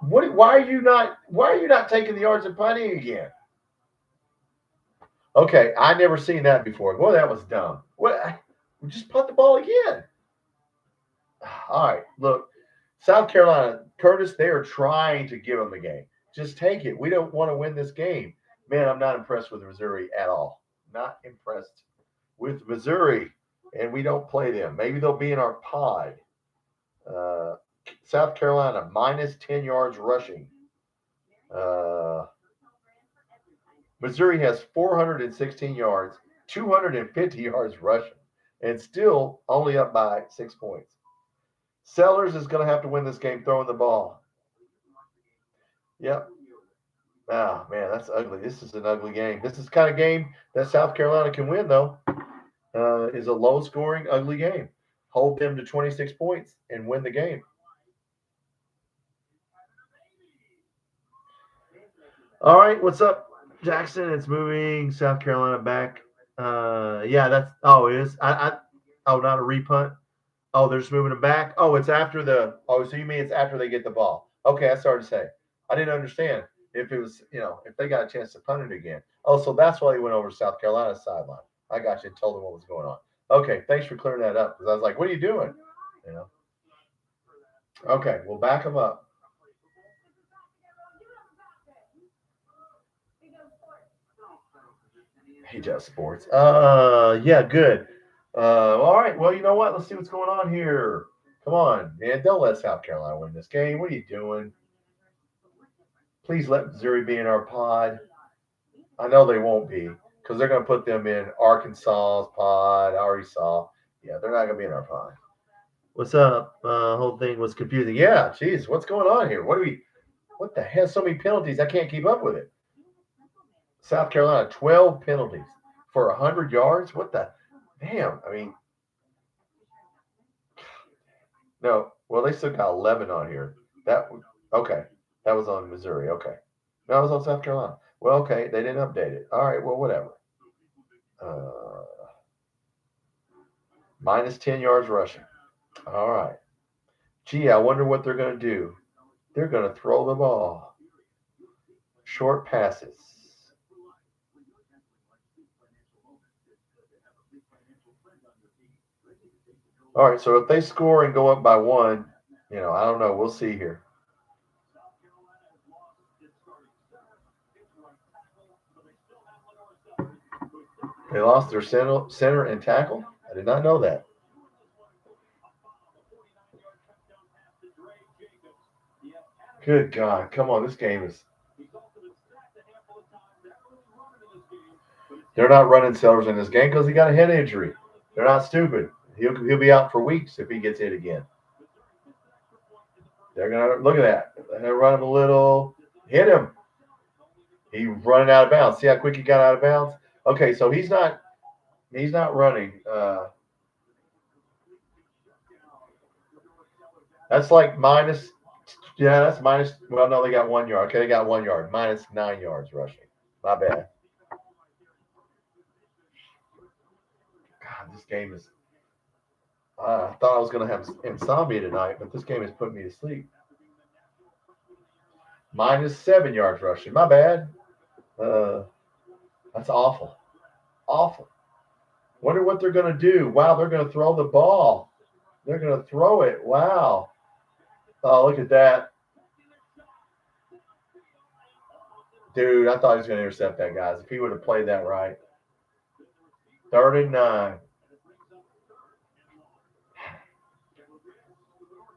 Why are you not taking the yards and punting again? Okay, I never seen that before. Boy, that was dumb. What? Just punt the ball again. All right, look, South Carolina, Curtis, they are trying to give them the game. Just take it. We don't want to win this game. Man, I'm not impressed with Missouri at all. Not impressed with Missouri, and we don't play them. Maybe they'll be in our pod. South Carolina, minus 10 yards rushing. Missouri has 416 yards, 250 yards rushing, and still only up by 6 points. Sellers is going to have to win this game throwing the ball. Yep. Ah, man, that's ugly. This is an ugly game. This is the kind of game that South Carolina can win, though. Is a low-scoring, ugly game. Hold them to 26 points and win the game. All right, what's up, Jackson? It's moving South Carolina back. Yeah, that's it is. Not a repunt. Oh, they're just moving them back. Oh, it's after so you mean it's after they get the ball? Okay, that's hard to say. I didn't understand if it was, if they got a chance to punt it again. Oh, so that's why they went over South Carolina's sideline. I got you and told them what was going on. Okay, thanks for clearing that up because I was like, what are you doing? Okay, we'll back them up. He does sports. Yeah, good. All right. Well, you know what? Let's see what's going on here. Come on, man. Don't let South Carolina win this game. What are you doing? Please let Missouri be in our pod. I know they won't be because they're going to put them in Arkansas's pod. I already saw. Yeah, they're not going to be in our pod. What's up? Whole thing was confusing. Yeah, geez, what's going on here? What the hell? So many penalties. I can't keep up with it. South Carolina, 12 penalties for 100 yards. What the damn? I mean, no. Well, they still got 11 on here. Okay. That was on Missouri. Okay. No, it was on South Carolina. Well, okay. They didn't update it. All right. Well, whatever. Minus 10 yards rushing. All right. Gee, I wonder what they're going to do. They're going to throw the ball. Short passes. All right. So if they score and go up by one, I don't know. We'll see here. They lost their center and tackle? I did not know that. Good God. Come on. This game is. They're not running Sellers in this game because he got a head injury. They're not stupid. He'll be out for weeks if he gets hit again. They're going to look at that. They're going to run him a little. Hit him. He's running out of bounds. See how quick he got out of bounds? Okay, so he's not running. That's like minus. Yeah, that's minus. Well, no, they got 1 yard. Okay, they got 1 yard. Minus 9 yards rushing. My bad. God, this game is. I thought I was going to have insomnia tonight, but this game has put me to sleep. Minus 7 yards rushing. My bad. That's awful. Awful. Wonder what they're going to do. Wow, they're going to throw the ball. They're going to throw it. Wow. Oh, look at that. Dude, I thought he was going to intercept that, guys. If he would have played that right. 3rd and 9.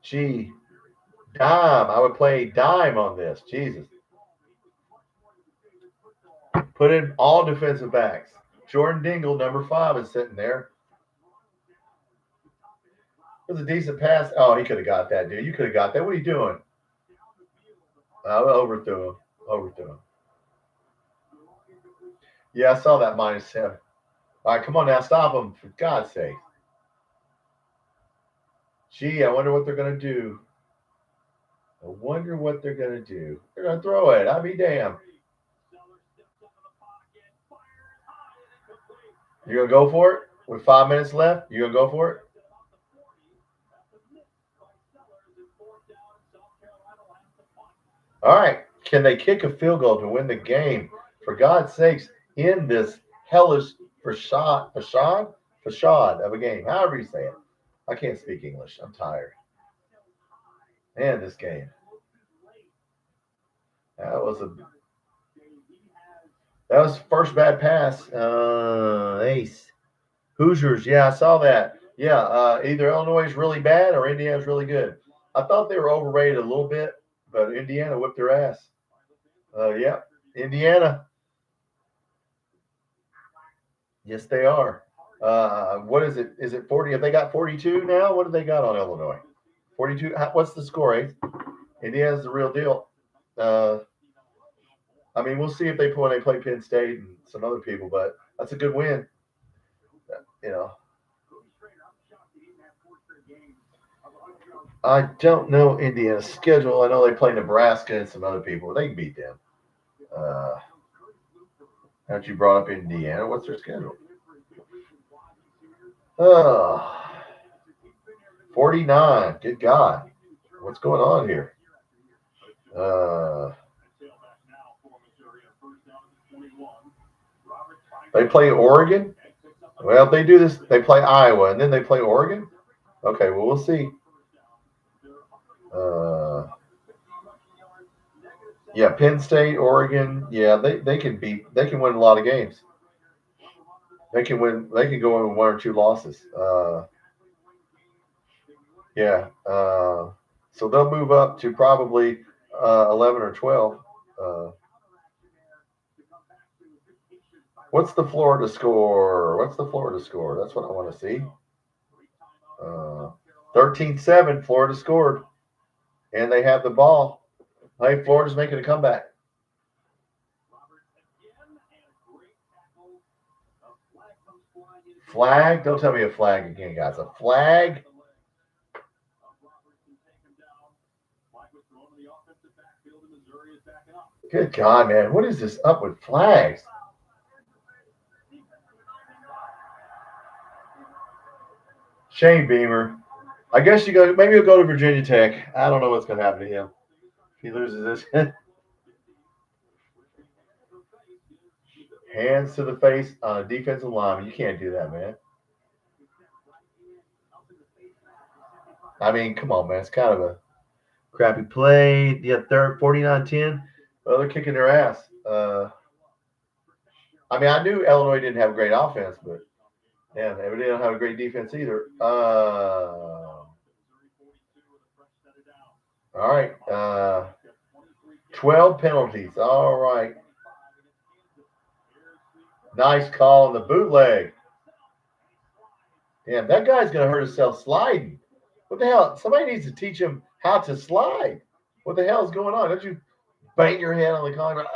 Gee. Dime. I would play dime on this. Jesus. Put in all defensive backs. Jordan Dingle, number 5, is sitting there. It was a decent pass. Oh, he could have got that, dude. You could have got that. What are you doing? Overthrew him. Yeah, I saw that minus 7. All right, come on now. Stop him, for God's sake. Gee, I wonder what they're going to do. They're going to throw it. I'll be damned. You're going to go for it? With 5 minutes left, you're going to go for it? All right. Can they kick a field goal to win the game? For God's sakes, in this hellish facade of a game, however you say it. I can't speak English. I'm tired. Man, this game. That was first bad pass. Ace. Hoosiers. Yeah, I saw that. Yeah, either Illinois is really bad or Indiana's really good. I thought they were overrated a little bit, but Indiana whipped their ass. Yeah, Indiana. Yes, they are. What is it? Is it 40? Have they got 42 now? What have they got on Illinois? 42. What's the score, Ace? Indiana's the real deal. I mean, we'll see if when they play Penn State and some other people, but that's a good win. You know. I don't know Indiana's schedule. I know they play Nebraska and some other people. They can beat them. How'd you brought up Indiana? What's their schedule? 49. Good God. What's going on here? They play Oregon? Well, they do this. They play Iowa, and then they play Oregon? Okay, well, we'll see. Yeah, Penn State, Oregon. Yeah, they can win a lot of games. They can win. They can go in 1 or 2 losses. Yeah. So they'll move up to probably 11 or 12. What's the Florida score? That's what I want to see. 13-7, Florida scored. And they have the ball. Hey, Florida's making a comeback. Flag? Don't tell me a flag again, guys. A flag? Good God, man. What is this up with flags? Shane Beamer. I guess maybe he'll go to Virginia Tech. I don't know what's going to happen to him. If he loses this. Hands to the face on a defensive lineman. You can't do that, man. I mean, come on, man. It's kind of a crappy play. Yeah, 49-10. Well, they're kicking their ass. I mean, I knew Illinois didn't have a great offense, but yeah, they don't have a great defense either. All right. 12 penalties. All right. Nice call on the bootleg. Damn, that guy's going to hurt himself sliding. What the hell? Somebody needs to teach him how to slide. What the hell is going on? Don't you bang your head on the concrete?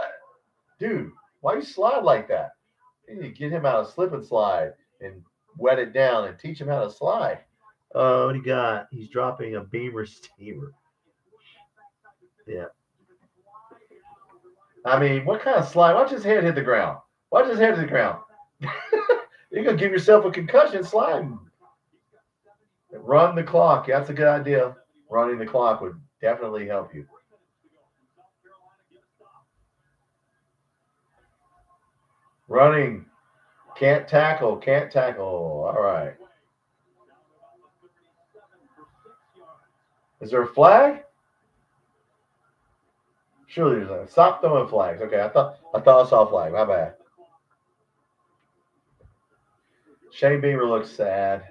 Dude, why you slide like that? You need to get him out of slip and slide and wet it down and teach him how to slide. What do you got? He's dropping a beam receiver. Yeah. I mean, what kind of slide? Watch his head hit the ground. Watch his head hit the ground. You're going to give yourself a concussion sliding. Run the clock. That's a good idea. Running the clock would definitely help you. Running. Can't tackle. Can't tackle. All right. Is there a flag? Surely there's a. Stop throwing flags. Okay, I thought I saw a flag. My bad. Shane Beamer looks sad.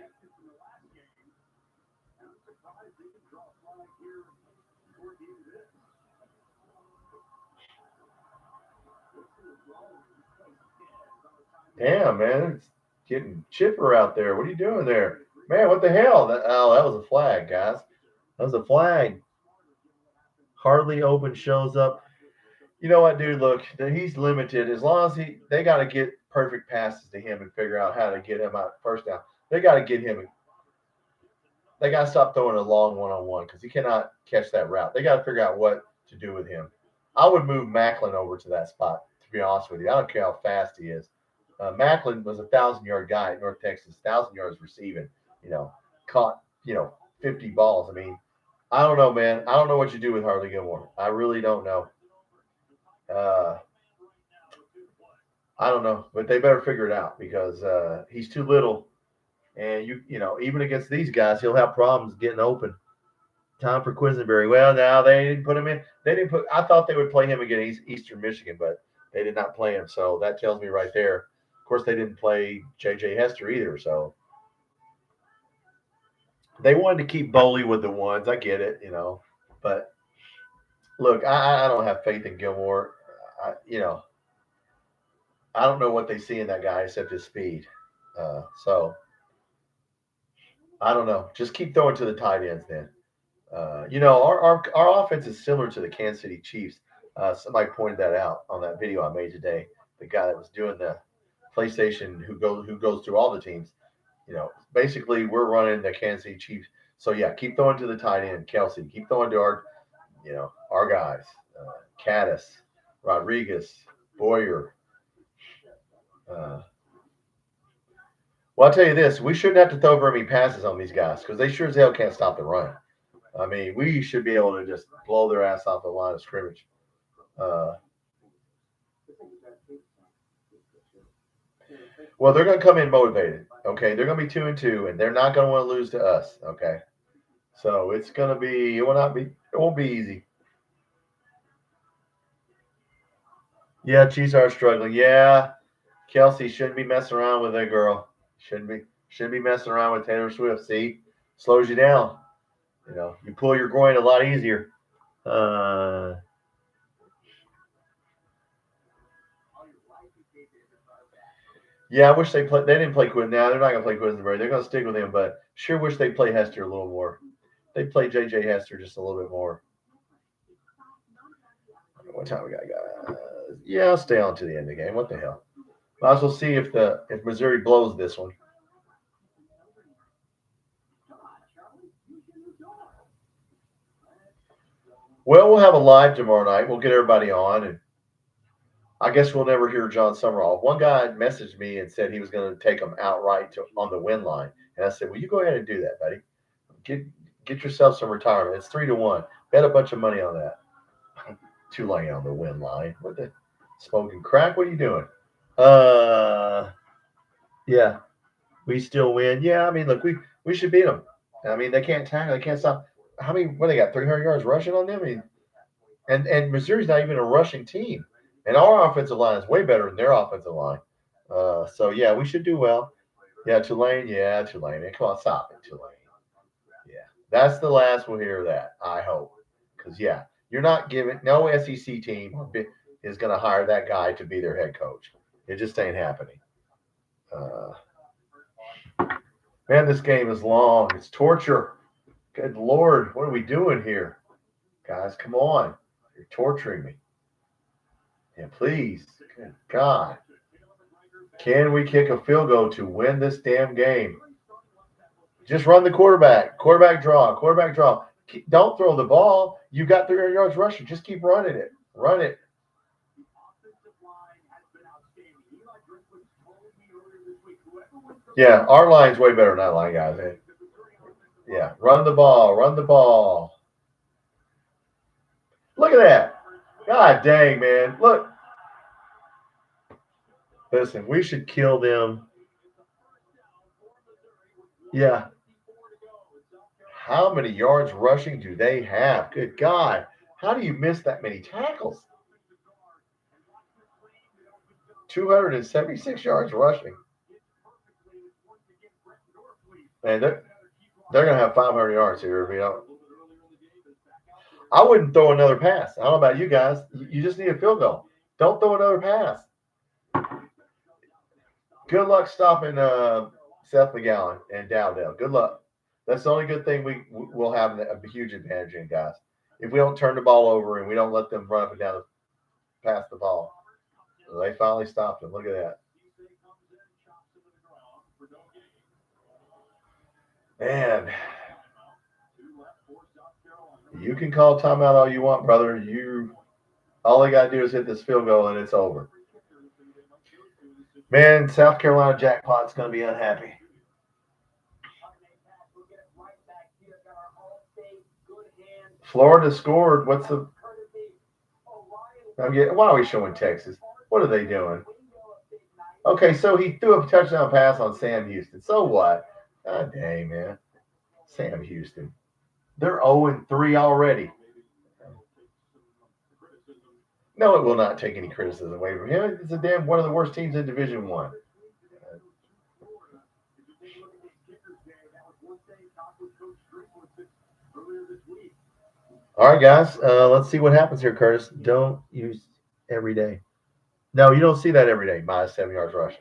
Damn, man, it's getting chipper out there. What are you doing there? Man, what the hell? That was a flag, guys. That was a flag. Hardly open shows up. You know what, dude? Look, he's limited. As long as they got to get perfect passes to him and figure out how to get him out first down. They got to get him. They got to stop throwing a long one-on-one because he cannot catch that route. They got to figure out what to do with him. I would move Macklin over to that spot, to be honest with you. I don't care how fast he is. Macklin was a 1,000-yard guy at North Texas, 1,000 yards receiving, caught, 50 balls. I mean, I don't know, man. I don't know what you do with Harley Gilmore. I really don't know. I don't know, but they better figure it out because he's too little. And, even against these guys, he'll have problems getting open. Time for Quisenberry. Well, now they didn't put him in. I thought they would play him against Eastern Michigan, but they did not play him. So that tells me right there. Of course, they didn't play J.J. Hester either. So they wanted to keep Boley with the ones. I get it, But look, I don't have faith in Gilmore. I don't know what they see in that guy except his speed. So I don't know. Just keep throwing to the tight ends then. Our offense is similar to the Kansas City Chiefs. Somebody pointed that out on that video I made today. The guy that was doing the PlayStation who goes through all the teams. Basically we're running the Kansas City Chiefs. So yeah, keep throwing to the tight end, Kelsey. Keep throwing to our guys, Caddis, Rodriguez, Boyer. Well, I'll tell you this: we shouldn't have to throw very many passes on these guys because they sure as hell can't stop the run. I mean, we should be able to just blow their ass off the line of scrimmage. Well, they're going to come in motivated. Okay, they're going to be 2-2, and they're not going to want to lose to us. Okay, so it's going to be. It won't be easy. Yeah, Chiefs are struggling. Yeah, Kelsey shouldn't be messing around with that girl. Shouldn't be messing around with Taylor Swift. See, slows you down. You pull your groin a lot easier. Yeah, I wish they played. They didn't play Quinn. Now they're not going to play Quisenberry. They're going to stick with him, but sure wish they play Hester a little more. They play J.J. Hester just a little bit more. What time we got? Yeah, I'll stay on to the end of the game. What the hell? Might as well see if Missouri blows this one. Well, we'll have a live tomorrow night. We'll get everybody on, and I guess we'll never hear John Summerall. One guy messaged me and said he was going to take them outright on the win line, and I said, "Well, you go ahead and do that, buddy. Get yourself some retirement. It's 3-1. Bet a bunch of money on that." Tulane on the win line. What the smoking crack? What are you doing? Yeah, we still win. Yeah, I mean, look, we should beat them. I mean, they can't tackle. They can't stop. How many? What they got? 300 yards rushing on them. I mean, and Missouri's not even a rushing team, and our offensive line is way better than their offensive line. So yeah, we should do well. Yeah, Tulane. Yeah, Tulane. Come on, stop it, Tulane. Yeah, that's the last we'll hear of that. I hope, because yeah, you're not giving no SEC team is going to hire that guy to be their head coach. It just ain't happening. Uh, Man, this game is long. It's torture. Good Lord, what are we doing here? Guys, come on. You're torturing me. And please, good God. Can we kick a field goal to win this damn game? Just run the quarterback. Quarterback draw. Quarterback draw. Don't throw the ball. You've got 300 yards rushing. Just keep running it. Run it. Yeah, our line's way better than that line, guys. Yeah, run the ball. Run the ball. Look at that. God dang, man. Look. Listen, we should kill them. Yeah. How many yards rushing do they have? Good God. How do you miss that many tackles? 276 yards rushing. And they're going to have 500 yards here if we don't. I wouldn't throw another pass. I don't know about you guys. You just need a field goal. Don't throw another pass. Good luck stopping Seth McGowan and Dowdell. Good luck. That's the only good thing we'll have a huge advantage in, guys. If we don't turn the ball over and we don't let them run up and down pass the ball. They finally stopped him. Look at that. Man, you can call timeout all you want, brother. All they got to do is hit this field goal and it's over. Man, South Carolina jackpot's going to be unhappy. Florida scored. What's the? Why are we showing Texas? What are they doing? Okay, so he threw a touchdown pass on Sam Houston. So what? God dang, man. Sam Houston. They're 0-3 already. No, it will not take any criticism away from him. It's one of the worst teams in Division One. All right, guys. Let's see what happens here, Curtis. Don't use every day. No, you don't see that every day. Minus 7 yards rushing.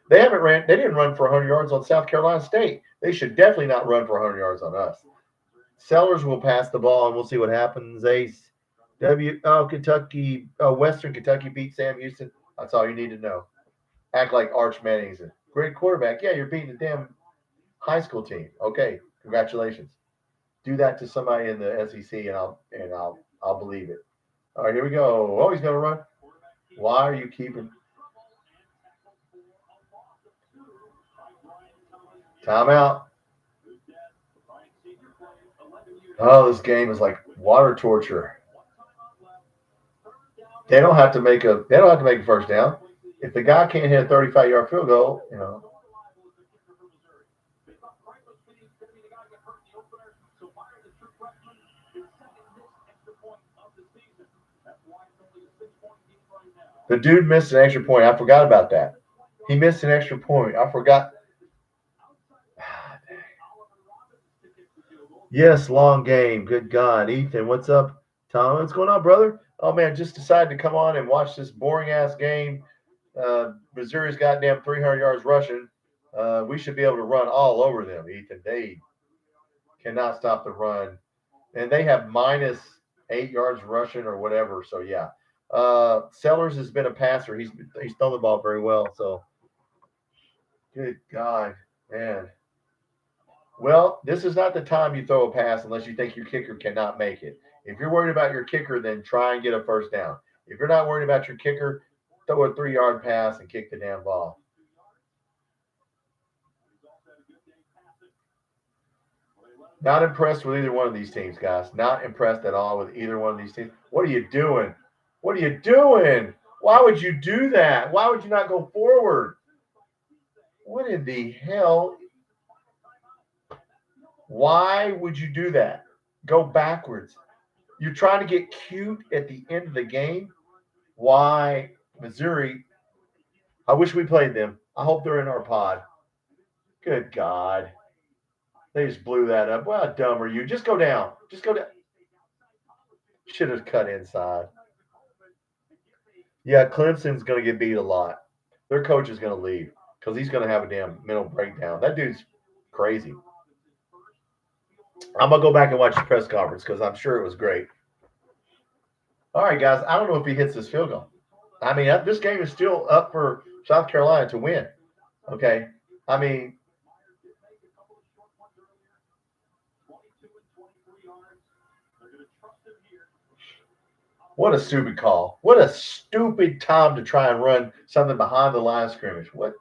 They didn't run for 100 yards on South Carolina State. They should definitely not run for 100 yards on us. Sellers will pass the ball, and we'll see what happens. Ace, Kentucky, Western Kentucky beat Sam Houston. That's all you need to know. Act like Arch Manning's a great quarterback. Yeah, you're beating a damn high school team. Okay, congratulations. Do that to somebody in the SEC, and I'll believe it. All right, here we go. Oh, he's gonna run. Why are you keeping? Timeout. Oh, this game is like water torture. They don't have to make a first down. If the guy can't hit a 35-yard field goal, The dude missed an extra point. I forgot about that. He missed an extra point. I forgot. Yes, long game. Good God. Ethan, what's up? Tom, what's going on, brother? Oh, man, just decided to come on and watch this boring-ass game. Missouri's goddamn 300 yards rushing. We should be able to run all over them, Ethan. They cannot stop the run. And they have minus 8 yards rushing or whatever. So, yeah. Sellers has been a passer. He's thrown the ball very well. So, good God, man. Well, this is not the time you throw a pass unless you think your kicker cannot make it. If you're worried about your kicker, then try and get a first down. If you're not worried about your kicker, throw a 3-yard pass and kick the damn ball. Not impressed with either one of these teams, guys. Not impressed at all with either one of these teams. What are you doing? What are you doing? Why would you do that? Why would you not go forward? What in the hell? Why would you do that? Go backwards. You're trying to get cute at the end of the game. Why, Missouri? I wish we played them. I hope they're in our pod. Good God. They just blew that up. Well, how dumb are you? Just go down. Just go down. Should have cut inside. Yeah, Clemson's going to get beat a lot. Their coach is going to leave because he's going to have a damn mental breakdown. That dude's crazy. I'm going to go back and watch the press conference because I'm sure it was great. All right, guys. I don't know if he hits this field goal. I mean, this game is still up for South Carolina to win. Okay. I mean, what a stupid call. What a stupid time to try and run something behind the line of scrimmage. What?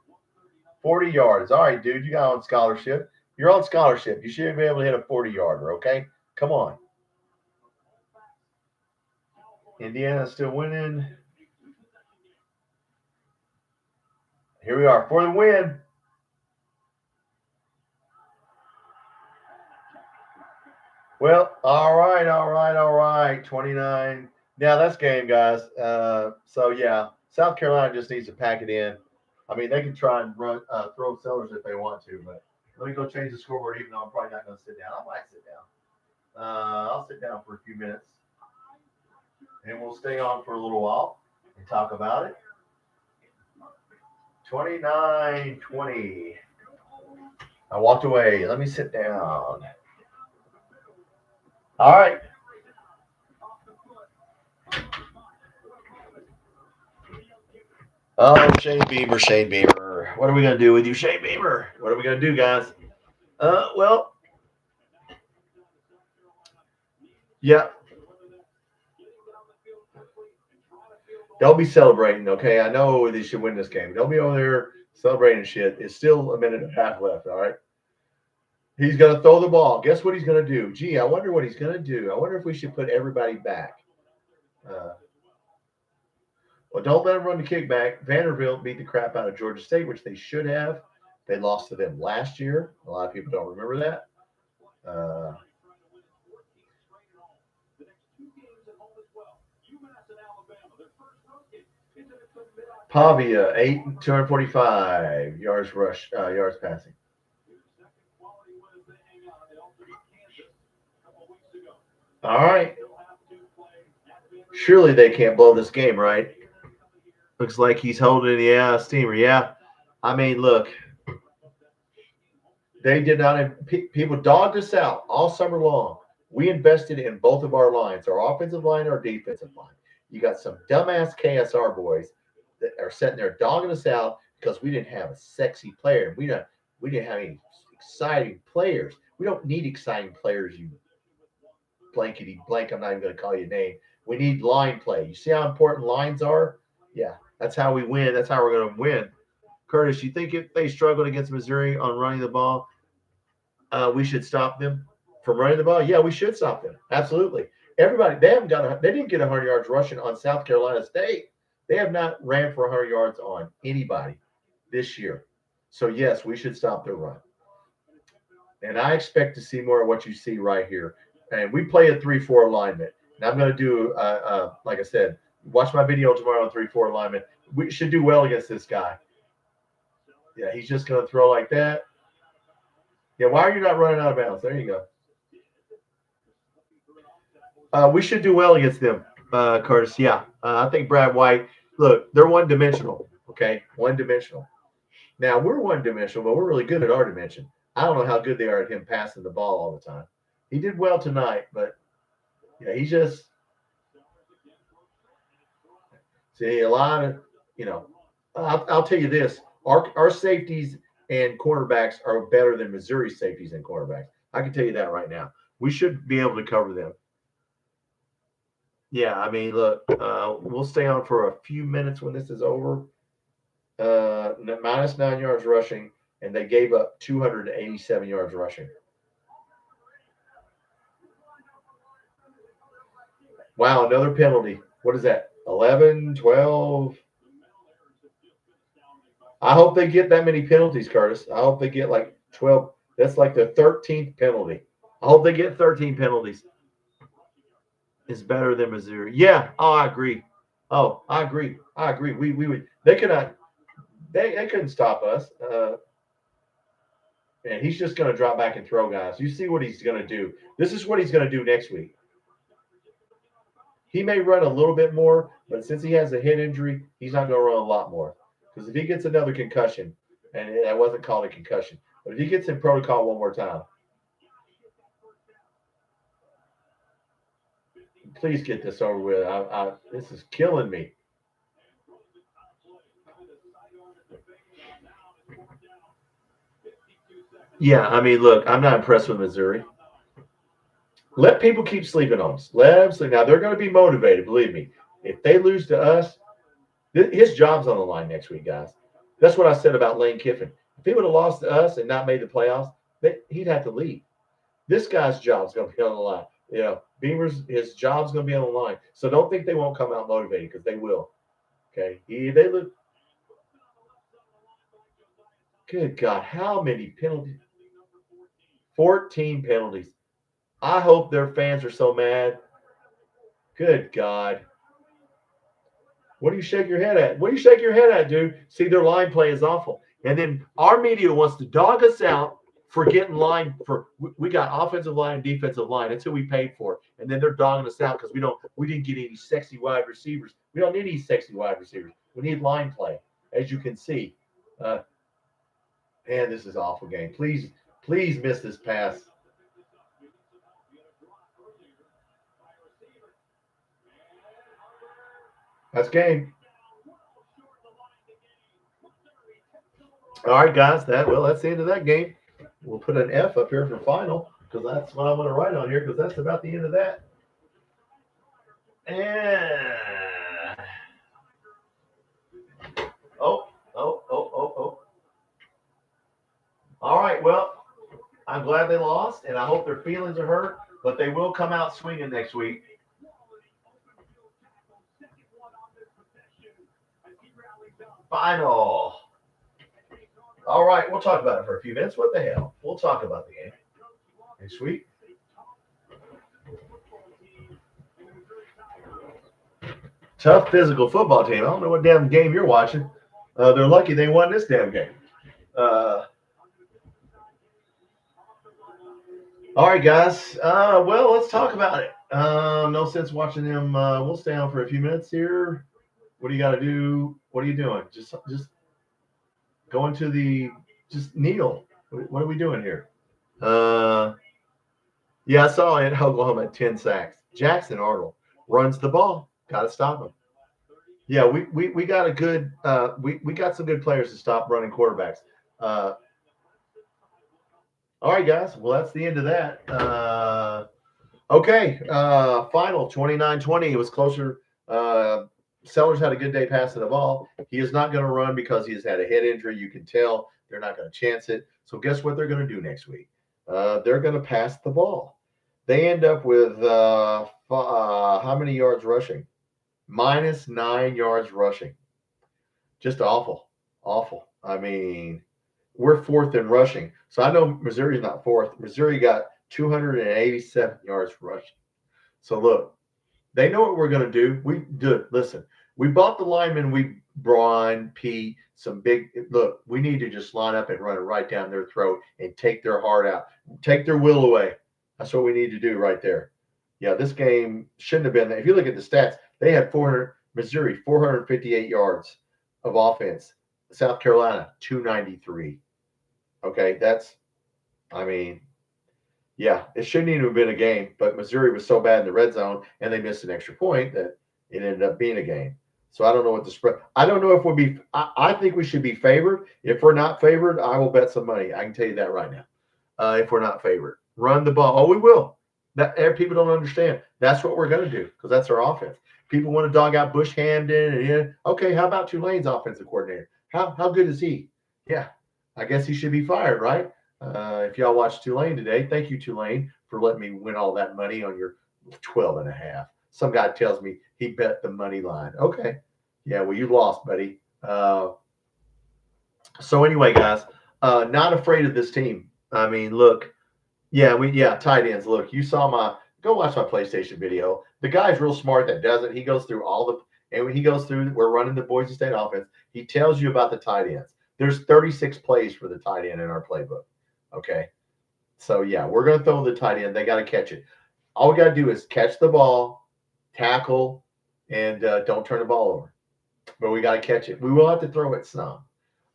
40 yards. All right, dude, you got on scholarship. You're on scholarship. You should be able to hit a 40-yarder, okay? Come on. Indiana's still winning. Here we are for the win. Well, all right. 29. Now that's game, guys. So, yeah, South Carolina just needs to pack it in. I mean, they can try and run, throw Sellers if they want to, but let me go change the scoreboard, even though I'm probably not going to sit down. I might sit down. I'll sit down for a few minutes, and we'll stay on for a little while and talk about it. 29-20. I walked away. Let me sit down. All right. Oh, Shane Beamer. What are we going to do with you, Shane Beamer? What are we going to do, guys? Well, yeah. Don't be celebrating, okay? I know they should win this game. Don't be over there celebrating shit. It's still a minute and a half left, all right? He's going to throw the ball. Guess what he's going to do? Gee, I wonder what he's going to do. I wonder if we should put everybody back. Well, don't let him run the kickback. Vanderbilt beat the crap out of Georgia State, which they should have. They lost to them last year. A lot of people don't remember that. Pavia, 245 yards yards passing. All right. Surely they can't blow this game, right? Looks like he's holding the steamer. Yeah. I mean, look. They did not. People dogged us out all summer long. We invested in both of our lines, our offensive line, our defensive line. You got some dumbass KSR boys that are sitting there dogging us out because we didn't have a sexy player. We didn't have any exciting players. We don't need exciting players, you blankety blank. I'm not even going to call you a name. We need line play. You see how important lines are? Yeah, that's how we win. That's how we're going to win. Curtis, you think if they struggled against Missouri on running the ball, we should stop them from running the ball? Yeah, we should stop them. Absolutely. Everybody, they didn't get 100 yards rushing on South Carolina State. They have not ran for 100 yards on anybody this year. So, yes, we should stop their run. And I expect to see more of what you see right here. And we play a 3-4 alignment. And I'm going to do, like I said, watch my video tomorrow on 3-4 alignment. We should do well against this guy. Yeah, he's just going to throw like that. Yeah, why are you not running out of bounds? There you go. We should do well against them, Curtis. Yeah, I think Brad White, look, they're one-dimensional, okay? One-dimensional. Now, we're one-dimensional, but we're really good at our dimension. I don't know how good they are at him passing the ball all the time. He did well tonight, but, yeah, he's just – see, a lot of, I'll tell you this. Our safeties and cornerbacks are better than Missouri safeties and cornerbacks. I can tell you that right now. We should be able to cover them. Yeah, I mean, look, we'll stay on for a few minutes when this is over. Minus 9 yards rushing, and they gave up 287 yards rushing. Wow, another penalty. What is that? 11, 12? I hope they get that many penalties, Curtis. I hope they get like 12. That's like the 13th penalty. I hope they get 13 penalties. It's better than Missouri. Yeah. Oh, I agree. I agree. We would. They cannot. They couldn't stop us. And he's just going to drop back and throw, guys. You see what he's going to do. This is what he's going to do next week. He may run a little bit more, but since he has a head injury, he's not going to run a lot more. Because if he gets another concussion, and that wasn't called a concussion, but if he gets in protocol one more time, please get this over with. This is killing me. Yeah, I mean, look, I'm not impressed with Missouri. Let people keep sleeping on us. Let them sleep. Now, they're going to be motivated, believe me. If they lose to us, his job's on the line next week, guys. That's what I said about Lane Kiffin. If he would have lost to us and not made the playoffs, he'd have to leave. This guy's job's going to be on the line. You know, his job's going to be on the line. So don't think they won't come out motivated, because they will. Okay? They look. Good God, how many penalties? 14 penalties. I hope their fans are so mad. Good God. What do you shake your head at? What do you shake your head at, dude? See, their line play is awful. And then our media wants to dog us out for getting line for we got offensive line and defensive line. That's who we paid for. And then they're dogging us out because we didn't get any sexy wide receivers. We don't need any sexy wide receivers. We need line play, as you can see. Man, this is an awful game. Please miss this pass. That's game. All right, guys. That's the end of that game. We'll put an F up here for final, because that's what I'm going to write on here, because that's about the end of that. And oh. All right. Well, I'm glad they lost, and I hope their feelings are hurt, but they will come out swinging next week. Final. All right, we'll talk about it for a few minutes. What the hell? We'll talk about the game next week. Tough physical football team. I don't know what damn game you're watching. They're lucky they won this damn game. All right, guys. Well, let's talk about it. No sense watching them. We'll stay on for a few minutes here. What do you got to do? What are you doing? Just going to the. Just kneel. What are we doing here? Yeah, I saw it. Oklahoma at 10 sacks. Jackson Arnold runs the ball. Got to stop him. Yeah, we got a good. We got some good players to stop running quarterbacks. All right, guys. Well, that's the end of that. Okay. Final 29-20. It was closer. Sellers had a good day passing the ball. He is not going to run because he has had a head injury. You can tell they're not going to chance it. So guess what they're going to do next week? They're going to pass the ball. They end up with how many yards rushing? -9 yards rushing. Just awful. I mean, we're fourth in rushing. So I know Missouri's not fourth. Missouri got 287 yards rushing. So look, they know what we're going to do. Listen, we bought the linemen. Braun, Pete, some big – look, we need to just line up and run it right down their throat and take their heart out. Take their will away. That's what we need to do right there. Yeah, this game shouldn't have been – if you look at the stats, they had Missouri, 458 yards of offense. South Carolina, 293. Okay, yeah, it shouldn't even have been a game, but Missouri was so bad in the red zone and they missed an extra point that it ended up being a game. So I don't know what the spread. I don't know if we'll be. I think we should be favored. If we're not favored, I will bet some money. I can tell you that right now. If we're not favored, run the ball. Oh, we will. People don't understand. That's what we're going to do because that's our offense. People want to dog out Bush Hamden. Okay, how about Tulane's offensive coordinator? How good is he? Yeah, I guess he should be fired, right? If y'all watched Tulane today, thank you, Tulane, for letting me win all that money on your 12.5. Some guy tells me he bet the money line. Okay. Yeah, well, you lost, buddy. So anyway, guys, not afraid of this team. I mean, look, tight ends. Look, you saw go watch my PlayStation video. The guy's real smart that does it. He goes through And when he goes through, we're running the Boise State offense. He tells you about the tight ends. There's 36 plays for the tight end in our playbook. Okay. So, yeah, we're going to throw the tight end. They got to catch it. All we got to do is catch the ball, tackle, and don't turn the ball over. But we got to catch it. We will have to throw it some.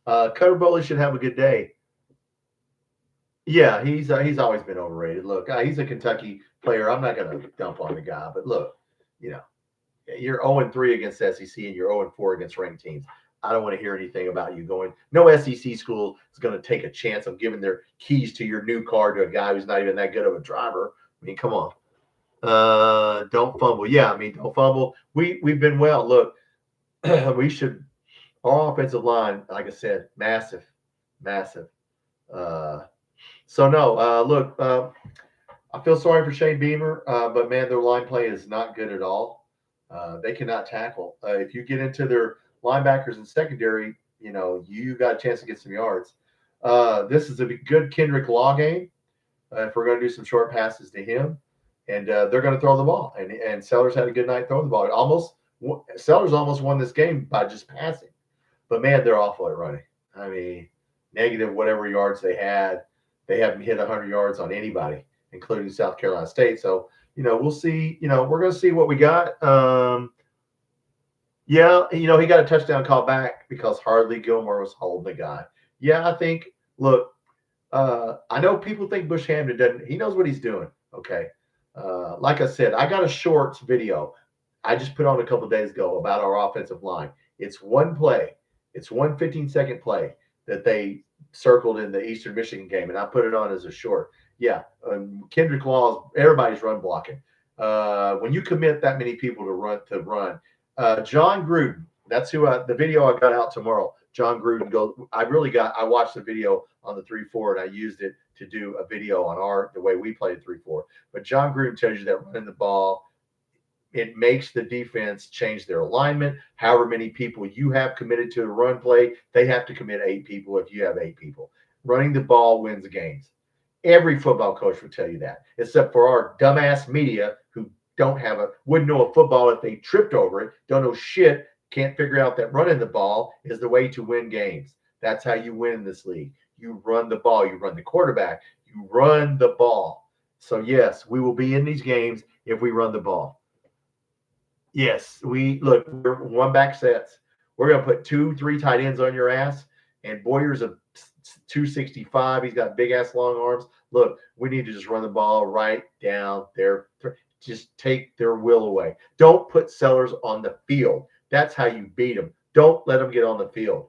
Cutter Bowley should have a good day. Yeah, he's always been overrated. Look, he's a Kentucky player. I'm not going to dump on the guy. But, look, you're 0-3 against SEC and you're 0-4 against ranked teams. I don't want to hear anything about you going. No SEC school is going to take a chance of giving their keys to your new car to a guy who's not even that good of a driver. I mean, come on. Don't fumble. Yeah, I mean, don't fumble. We've been well. Look, we should. Our offensive line, like I said, massive. So no. Look, I feel sorry for Shane Beamer, but man, their line play is not good at all. They cannot tackle. If you get into their linebackers and secondary, you got a chance to get some yards. This is a good Kendrick Law game. If we're going to do some short passes to him, and they're going to throw the ball. And Sellers had a good night throwing the ball. Sellers almost won this game by just passing. But man, they're awful at running. I mean, negative whatever yards they had. They haven't hit 100 yards on anybody, including South Carolina State. So, we'll see. We're going to see what we got. Yeah, he got a touchdown call back because Hardly Gilmore was holding the guy. Yeah, I think, look, I know people think Bush Hamden doesn't. He knows what he's doing, okay? Like I said, I got a shorts video I just put on a couple of days ago about our offensive line. It's one play. It's one 15-second play that they circled in the Eastern Michigan game, and I put it on as a short. Yeah, Kendrick Law, everybody's run blocking. When you commit that many people to run, John Gruden, that's who the video I got out tomorrow. John Gruden goes. I watched the video on the 3-4 and I used it to do a video on the way we played 3-4. But John Gruden tells you that running the ball, it makes the defense change their alignment. However many people you have committed to a run play, they have to commit 8 people if you have 8 people. Running the ball wins games. Every football coach would tell you that, except for our dumbass media who wouldn't know a football if they tripped over it, don't know shit, can't figure out that running the ball is the way to win games. That's how you win in this league. You run the ball. You run the quarterback. You run the ball. So, yes, we will be in these games if we run the ball. Yes, we're one back sets. We're going to put 2-3 tight ends on your ass, and Boyer's a 265. He's got big-ass long arms. Look, we need to just run the ball right down there. Just take their will away. Don't put Sellers on the field. That's how you beat them. Don't let them get on the field.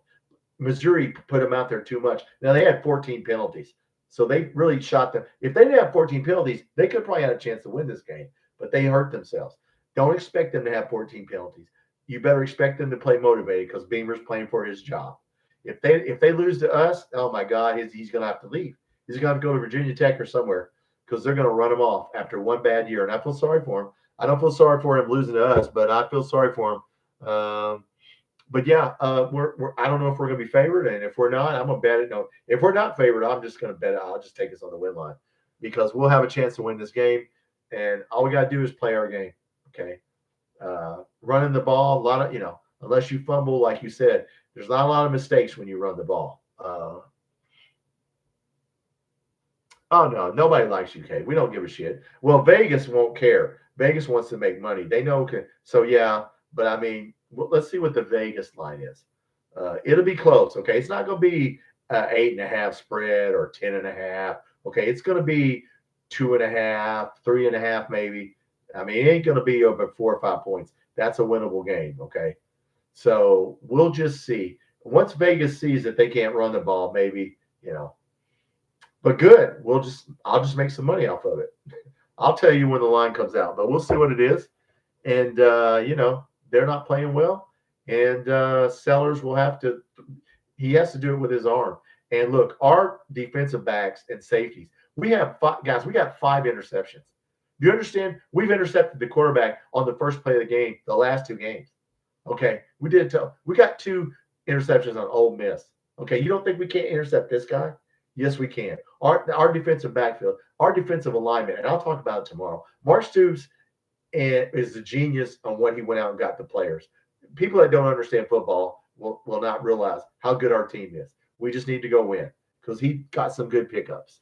Missouri put them out there too much. Now, they had 14 penalties, so they really shot them. If they didn't have 14 penalties, they could probably have a chance to win this game, but they hurt themselves. Don't expect them to have 14 penalties. You better expect them to play motivated because Beamer's playing for his job. If they lose to us, oh, my God, he's going to have to leave. He's going to have to go to Virginia Tech or somewhere because they're going to run him off after one bad year. And I feel sorry for him. I don't feel sorry for him losing to us, but I feel sorry for him. But, yeah, I don't know if we're going to be favored. And if we're not, I'm going to bet it. No, if we're not favored, I'm just going to bet it. I'll just take us on the win line because we'll have a chance to win this game. And all we got to do is play our game. Okay. Running the ball, a lot of, unless you fumble, like you said, there's not a lot of mistakes when you run the ball. Oh, no, nobody likes UK. We don't give a shit. Well, Vegas won't care. Vegas wants to make money. They know. So, yeah, but I mean, let's see what the Vegas line is. It'll be close. Okay. It's not going to be 8.5 spread or 10.5. Okay. It's going to be 2.5, 3.5, maybe. I mean, it ain't going to be over 4 or 5 points. That's a winnable game, okay? So we'll just see. Once Vegas sees that they can't run the ball, maybe, But good. I'll just make some money off of it. I'll tell you when the line comes out, but we'll see what it is. And, they're not playing well. And Sellers he has to do it with his arm. And look, our defensive backs and safeties, we got 5 interceptions. Do you understand? We've intercepted the quarterback on the first play of the game, the last 2 games. Okay, we got 2 interceptions on Ole Miss. Okay, you don't think we can't intercept this guy? Yes, we can. Our defensive backfield, our defensive alignment, and I'll talk about it tomorrow. Mark Stoops is a genius on what he went out and got the players. people that don't understand football will not realize how good our team is. We just need to go win because he got some good pickups.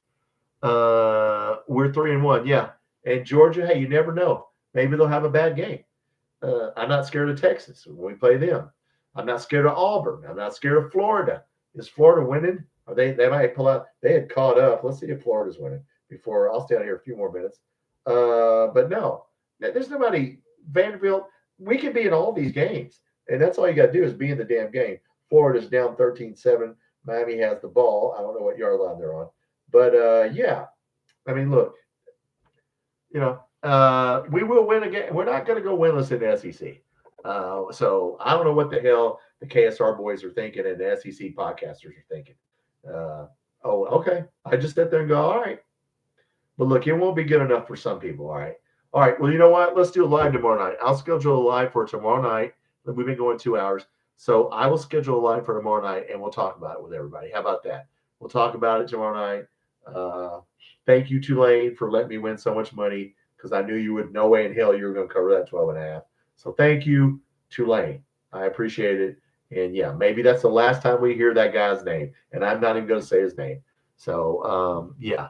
We're 3-1, yeah. And Georgia, hey, you never know. Maybe they'll have a bad game. I'm not scared of Texas when we play them. I'm not scared of Auburn. I'm not scared of Florida. Is Florida winning? Or they might pull out. They had caught up. Let's see if Florida's winning before I'll stay out here a few more minutes. But no, there's nobody. Vanderbilt, we can be in all these games. And that's all you got to do is be in the damn game. Florida's down 13-7. Miami has the ball. I don't know what yard line they're on. But, yeah, I mean, look, we will win again. We're not going to go winless in the SEC. So I don't know what the hell the KSR boys are thinking and the SEC podcasters are thinking. Okay. I just sit there and go, all right. But look, it won't be good enough for some people, all right? All right, well, you know what? Let's do a live tomorrow night. I'll schedule a live for tomorrow night. We've been going 2 hours. So I will schedule a live for tomorrow night, and we'll talk about it with everybody. How about that? We'll talk about it tomorrow night. Thank you, Tulane, for letting me win so much money because I knew you would, no way in hell you were going to cover that 12.5. So thank you, Tulane. I appreciate it. And, yeah, maybe that's the last time we hear that guy's name, and I'm not even going to say his name. So, yeah.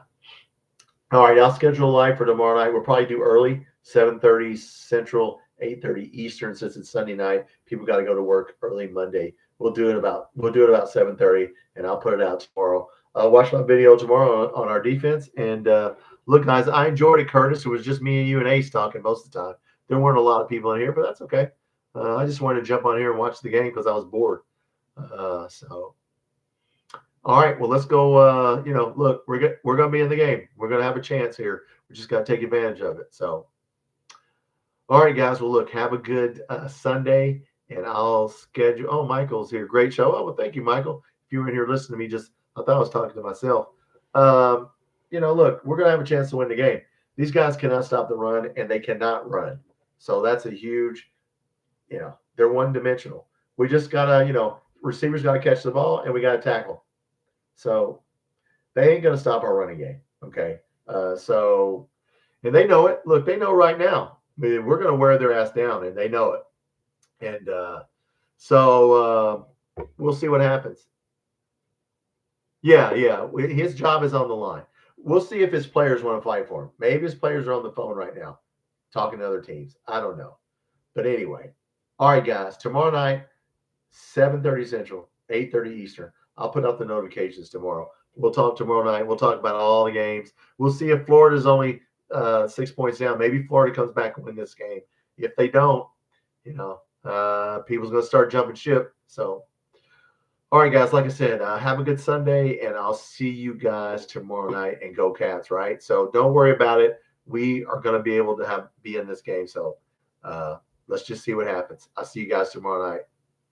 All right, I'll schedule a live for tomorrow night. We'll probably do early, 7:30 Central, 8:30 Eastern, since it's Sunday night. People got to go to work early Monday. We'll do it about 7:30, and I'll put it out tomorrow. Watch my video tomorrow on our defense. And look, guys, I enjoyed it, Curtis. It was just me and you and Ace talking most of the time. There weren't a lot of people in here, but that's okay. I just wanted to jump on here and watch the game because I was bored. All right, well, let's go. Look, we're going to be in the game. We're going to have a chance here. We just got to take advantage of it. So, all right, guys. Well, look, have a good Sunday, and I'll schedule. Oh, Michael's here. Great show. Oh, well, thank you, Michael. If you were in here listening to me, I thought I was talking to myself. Look, we're going to have a chance to win the game. These guys cannot stop the run, and they cannot run. So that's a huge, they're one-dimensional. We just got to, receivers got to catch the ball, and we got to tackle. So they ain't going to stop our running game. Okay. And they know it. Look, they know right now. I mean, we're going to wear their ass down, and they know it. And we'll see what happens. Yeah. His job is on the line. We'll see if his players want to fight for him. Maybe his players are on the phone right now talking to other teams. I don't know. But anyway. All right, guys. Tomorrow night, 7:30 Central, 8:30 Eastern. I'll put out the notifications tomorrow. We'll talk tomorrow night. We'll talk about all the games. We'll see if Florida's only 6 points down. Maybe Florida comes back and win this game. If they don't, people's going to start jumping ship. So, all right, guys, like I said, have a good Sunday, and I'll see you guys tomorrow night, and go Cats, right? So don't worry about it. We are going to be able to be in this game. So let's just see what happens. I'll see you guys tomorrow night.